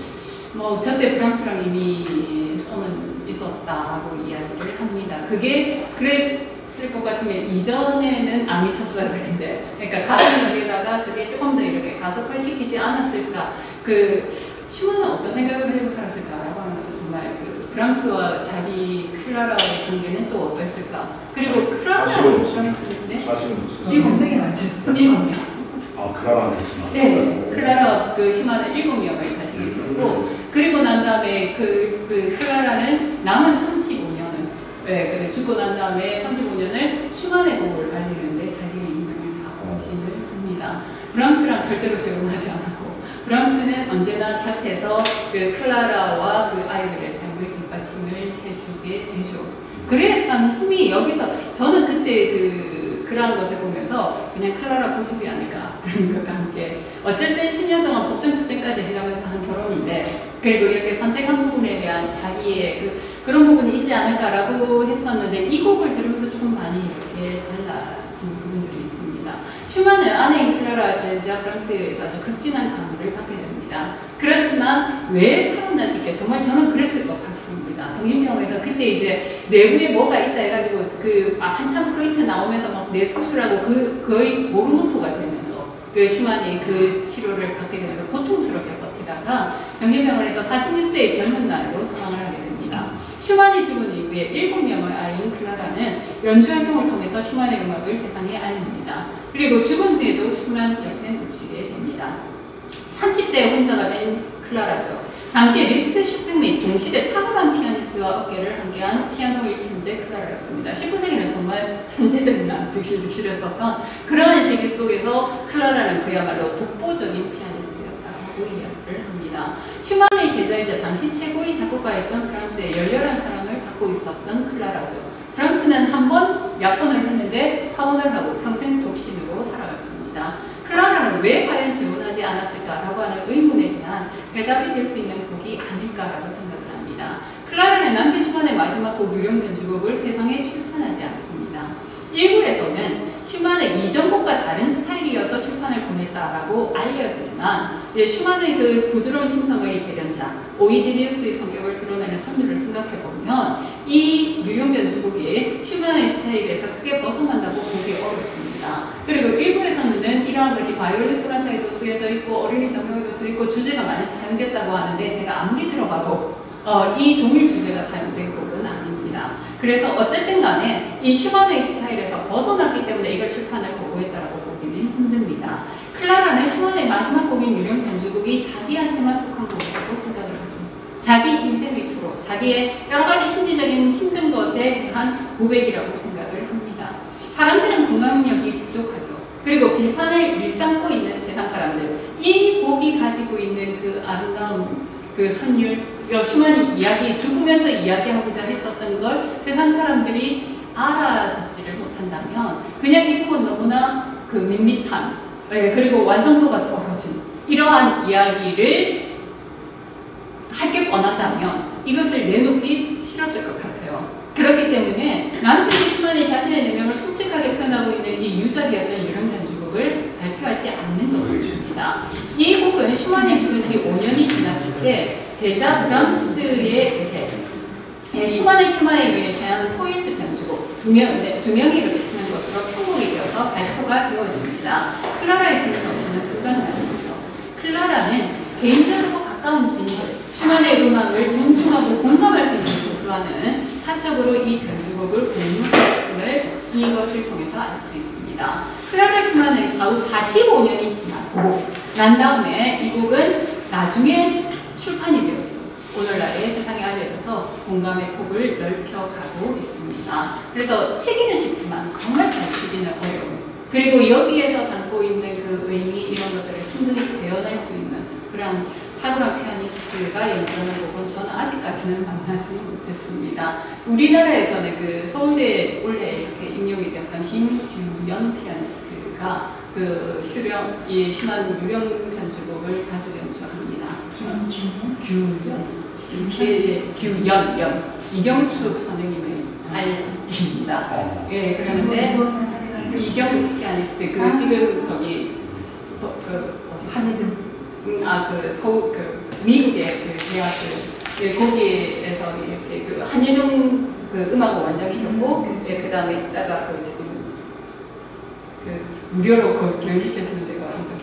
뭐 저때 프랑스랑 이미 썸은 있었다고 이야기를 합니다. 그게 그랬을 것 같으면 이전에는 안 미쳤어야 되는데, 그러니까 가족력에다가 그게 조금 더 이렇게 가속화시키지 않았을까. 그 슈만은 어떤 생각을 하고 살았을까라고 하는 것은 정말 그 프랑스와 자기 클라라의 관계는 또 어땠을까. 그리고 클라라가 프랑스인데 사실은 없어요. 상당히 많죠. 7명. 아, 클라라는 있으나? 네, 클라라 그 슈만은 7명의 자식이 있었고, 그리고 난 다음에 그 클라라는 남은 35년을, 죽고 난 다음에 35년을 슈만의 곡을 알리는데 자기의 인명을 다 헌신을 합니다. 브람스랑 절대로 재혼하지 않았고, 브람스는 언제나 곁에서 그 클라라와 그 아이들의 삶을 뒷받침을 해주게 되죠. 그랬던 힘이 여기서, 저는 그때 그러한 것을 보면서 그냥 클라라 고집이 아닐까 그런 것과 함께 어쨌든 10년 동안 법정 투쟁까지 해가면서 한 결혼인데 그리고 이렇게 선택한 부분에 대한 자기의 그런 부분이 있지 않을까라고 했었는데 이 곡을 들으면서 조금 많이 이렇게 달라진 부분들이 있습니다. 슈만은 아내인 클라라 젤지아 프랑스에 의해서 아주 극진한 강요를 받게 됩니다. 그렇지만 왜 살았나 싶게 정말 저는 그랬을 것 같습니다. 정신병원에서 그때 이제 내부에 뭐가 있다 해가지고 한참 프로이트 나오면서 막 내 수술하고 거의 모르모토가 되면서 그 슈만이 그 치료를 받게 되면서 고통스럽게 버티다가 정신병원에서 46세의 젊은 나이로 사망을 하게 됩니다. 슈만이 죽은 이후에 7명의 아이인 클라라는 연주 활동을 통해서 슈만의 음악을 세상에 알립니다. 그리고 죽은 뒤에도 슈만 옆에 묻히게 됩니다. 30대에 혼자가 된 클라라죠. 당시 리스트 슈팽 및 동시대 탁월한 피아니스트와 어깨를 함께한 피아노 일천재 클라라였습니다. 19세기는 정말 천재들이나 득실득실했었던 그러한 시기 속에서 클라라는 그야말로 독보적인 피아니스트였다고 이야기를 합니다. 슈만의 제자이자 당시 최고의 작곡가였던 프랑스의 열렬한 사랑을 받고 있었던 클라라죠. 프랑스는 한 번 약혼을 했는데 파혼을 하고 평생 독신으로 살아갔습니다. 클라라는 왜 과연 재혼하지 않았을까라고 하는 의문에 대한 대답이 될 수 있는 곡이 아닐까라고 생각을 합니다. 클라라는 남편 슈만의 마지막 곡 유령 변주곡을 세상에 출판하지 않습니다. 일부에서는 슈만의 이전 곡과 다른 스타일이어서 출판을 보냈다라고 알려지지만 슈만의 그 부드러운 심성의 대변자 오이지니우스의 성격을 드러내는 선율을 생각해보면 이 유령 변주곡이 슈만의 스타일에서 크게 벗어난다고 보기 어렵습니다. 그리고 일부에서는 이러한 것이 바이올린 소나타에도 쓰여져 있고 어린이 정형에도 쓰여있고 주제가 많이 사용됐다고 하는데 제가 아무리 들어봐도 이 동일 주제가 사용된 곡은 아닙니다. 그래서 어쨌든 간에 이 슈만의 스타일에서 벗어났기 때문에 이걸 출판을 보고했다라고 보기는 힘듭니다. 클라라는 슈만의 마지막 곡인 유령 변주곡이 자기한테만 속한 곡이라고 생각을 하죠. 자기 인생의 토로, 자기의 여러 가지 심리적인 힘든 것에 대한 고백이라고 생각을 합니다. 사람들은 공감력이 부족하죠. 그리고 빌판을 일삼고 있는 세상 사람들, 이 곡이 가지고 있는 그 아름다운 그 선율, 슈만이 죽으면서 이야기하고자 했었던 걸 세상 사람들이 알아듣지를 못한다면 그냥 이 곡은 너무나 그 밋밋한, 그리고 완성도가 떨어진 이러한 이야기를 할 게 뻔하다면 이것을 내놓기 싫었을 것 같아요. 그렇기 때문에 남편 슈만이 자신의 내면을 솔직하게 표현하고 있는 이 유작이었던 유령 변주곡을 발표하지 않는 것 같습니다. 이 곡은 슈만이 죽은 지 5년이 지났을 때 제자 브람스의 밴드의 이렇게 슈만의 큐마에 대한 포인트 변주곡 두 명이 이렇게 치는 것으로 편곡이 되어서 발표가 되어집니다. 클라라의 있으면 없으면 불가능한 거죠. 클라라는 개인적으로 가까운 지인들, 슈만의 음악을 존중하고 공감할 수 있는 교수와는 사적으로 이 변주곡을 공유했음을 이것을 통해서 알 수 있습니다. 클라라 슈만의 사후 45년이 지나고 난 다음에 이 곡은 나중에 출판이 되었습니다. 오늘날의 세상에 알려져서 공감의 폭을 넓혀가고 있습니다. 그래서 치기는 쉽지만 정말 잘 치기는 어려운, 그리고 여기에서 담고 있는 그 의미 이런 것들을 충분히 재현할 수 있는 그런 탁월한 피아니스트가 연주하는 곡은 저는 아직까지는 만나지 못했습니다. 우리나라에서는 그 서울대 원래 이렇게 임용이 되었던 김규연 피아니스트가 그 이 슈만 유령 변주곡을 자주 연주합니다. 규연 이경숙 선생님의 딸입니다. 예, 그런데 이경숙 피아니스트 지금 거기 한예즘 서울 미국의 대학 거기에서 이렇게 한예종 음악원 원장이셨고 그 다음에 있다가 지금 무료로 교육시켜 주는 데가 어디죠?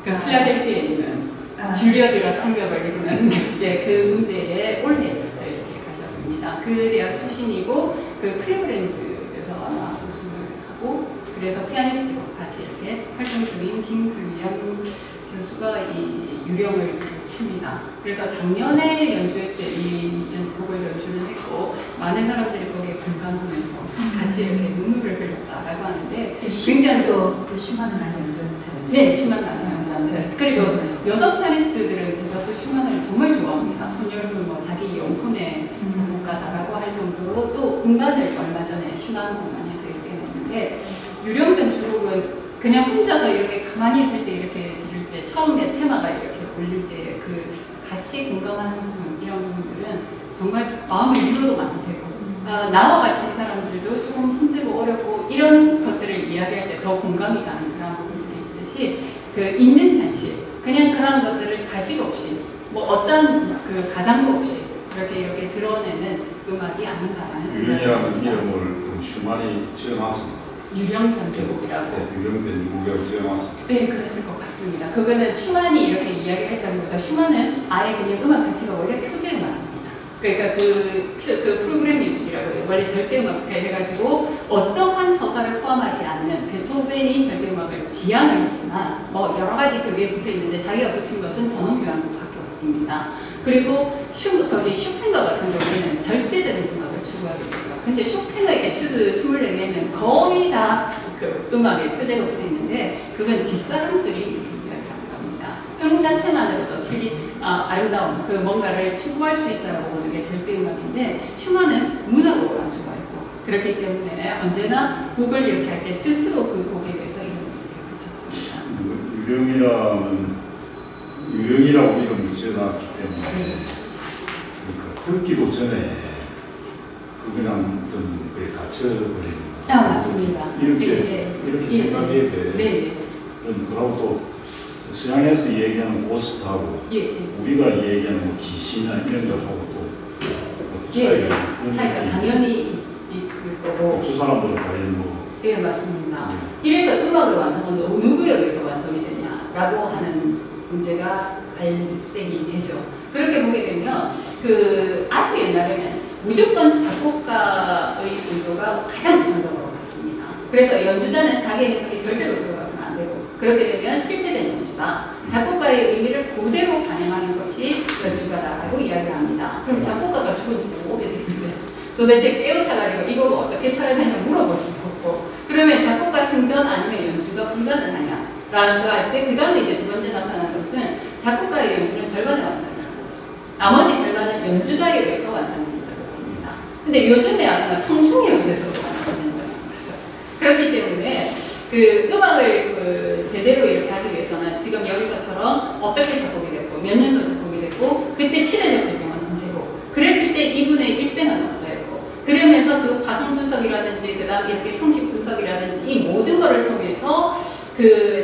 필라델피아에 있는 줄리어드라 성벽을 이루는 그 무대에 올해 이렇게 가셨습니다. 그 대학 출신이고 클리브랜드에서 아마 우승을 하고 그래서 피아니스트와 같이 이렇게 활동 중인 김규현 교수가 이 유령을 칩니다. 그래서 작년에 연주회 때 이 곡을 연주를 했고 많은 사람들이 거기에 공감하면서 같이 이렇게 눈물을 흘렸다라고 하는데 굉장히 또 슈만을 많이 연주하는 사람. 네, 슈만 많이 연주합니다. 그리고 여성 피아니스트들은 대다수 슈만을 정말 좋아합니다. 손열무 자기 영혼의 작곡가다라고 할 정도로 또 음반을 얼마 전에 슈만 공연에서 이렇게 냈는데 유령 변주곡은 그냥 혼자서 이렇게 가만히 있을 때 이렇게 들을 때 처음에 테마가 이렇게 올릴 때 같이 공감하는 부분 이런 부분들은 정말 마음의 위로도 많이 되고 나와 같이 사람들도 조금 힘들고 어렵고 이런 것들을 이야기할 때 더 공감이 가는 그런 부분들이 있듯이 있는 현실 그냥 그런 것들을 가식 없이 어떤 가장도 없이 이렇게 드러내는 음악이 아닌가라는 생각이 유령이라는 이름을 슈만이 지어놨습니다. 유령 변주곡이라고. 네, 유령 변주곡이라고 지어놨습니다. 네, 그랬을 것 같습니다. 그거는 슈만이 이렇게 이야기를 했다기보다 슈만은 아예 그냥 음악 자체가 원래 표제 음악입니다. 그러니까 그 프로그램 뮤직이라고 해요. 원래 절대 음악 해가지고 어떠한 서사를 포함하지 않는 베토벤이 절대 음악을 지향을 했지만 여러 가지 그게 붙어 있는데 자기가 붙인 것은 전원 교향곡밖에 없습니다. 그리고 슈펜과 같은 경우는 절대적인 음악을 추구하게 되죠. 근데 슈펜의 에튜드 24개는 거의 다 음악의 표제가 붙어 있는데 그건 뒷사람들이 이렇게 이야기하는 겁니다. 음 자체만으로도 아름다운 뭔가를 추구할 수 있다고 보는 게 절대 음악인데 슈만은 문학으로 안 좋아했고 그렇기 때문에 언제나 곡을 이렇게 할 때 스스로 그 곡에 대해서 이름을 이렇게 붙였습니다. 유령이라고 이름을 지어놨기 때문에 듣기도 전에 그냥 갇혀버리는 맞습니다. 이렇게 생각해야 돼. 네. 그리고 또 서양에서 얘기하는 고스트하고 우리가 얘기하는 귀신이나 이런 것하고 또 차이가 당연히 있을 거고 저 사람들은 과연 네, 맞습니다. 이래서 음악의 완성은 어느 구역에서 완성이 되냐라고 하는 문제가 발생이 되죠. 그렇게 보게 되면 아주 옛날에는 무조건 작곡가의 의도가 가장 우선적으로 갔습니다. 그래서 연주자는 자기 해석이 절대로 들어가서는 안 되고 그렇게 되면 실패된 연주다. 작곡가의 의미를 그대로 반영하는 것이 연주가다라고 이야기를 합니다. 그럼 작곡가가 죽은 지 너무 오래됐는데 도대체 깨우쳐가지고 이걸 어떻게 쳐야 되냐 물어볼 수도 없고 그러면 작곡가 승전 아니면 연주가 불가능하냐 라고 할 때 그 다음에 이제 두 번째 나타나는 것은 작곡가의 연주는 절반의 완성이라는 거죠. 나머지 절반은 연주자에 의해서 완성이 된다고 합니다. 근데 요즘에 와서는 청중에 의해서도 완성된다는 거죠. 그렇기 때문에 음악을 제대로 이렇게 하기 위해서는 지금 여기서처럼 어떻게 작곡이 됐고 몇 년도 작곡이 됐고 그때 시대적 배경은 언제고 그랬을 때 이분의 일생은 어떠했고 그러면서 화성 분석이라든지 그 다음 이렇게 형식 분석이라든지 이 모든 거를 통해서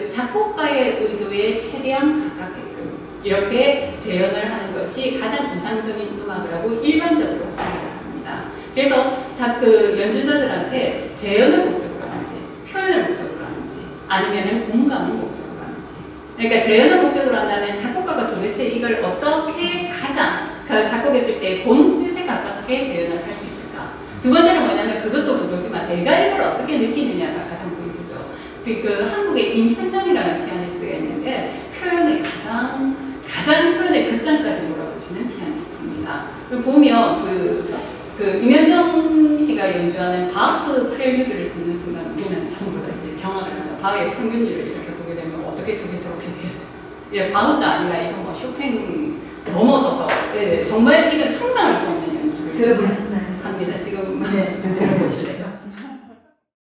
작곡가의 의도에 최대한 가깝게끔 이렇게 재현을 하는 것이 가장 이상적인 음악이라고 일반적으로 생각을 합니다. 그래서 그 연주자들한테 재현을 목적으로 하는지, 표현을 목적으로 하는지, 아니면 공감을 목적으로 하는지. 그러니까 재현을 목적으로 한다면 작곡가가 도대체 이걸 어떻게 가장 작곡했을 때 본 뜻에 가깝게 재현을 할 수 있을까? 두 번째는 뭐냐면 그것도 그거지만 내가 이걸 어떻게 느끼느냐가 가장 포인트죠. 그 한국의 임현정이라는 피아니스트가 있는데 표현의 가장 표현의 극단까지 몰아붙이는 피아니스트입니다. 보면 그 임현정 씨가 연주하는 바흐 프렐류드를 듣는 순간 우리는 전부 다 이제 경악을 합니다. 바흐의 평균율을 이렇게 보게 되면 어떻게 저게 저렇게 돼요? 예, 바흐가 아니라 이건 뭐 쇼팽 넘어서서 정말 이건 상상할 수 없는 연주를 들어보셨나요? 합니다. 지금 네.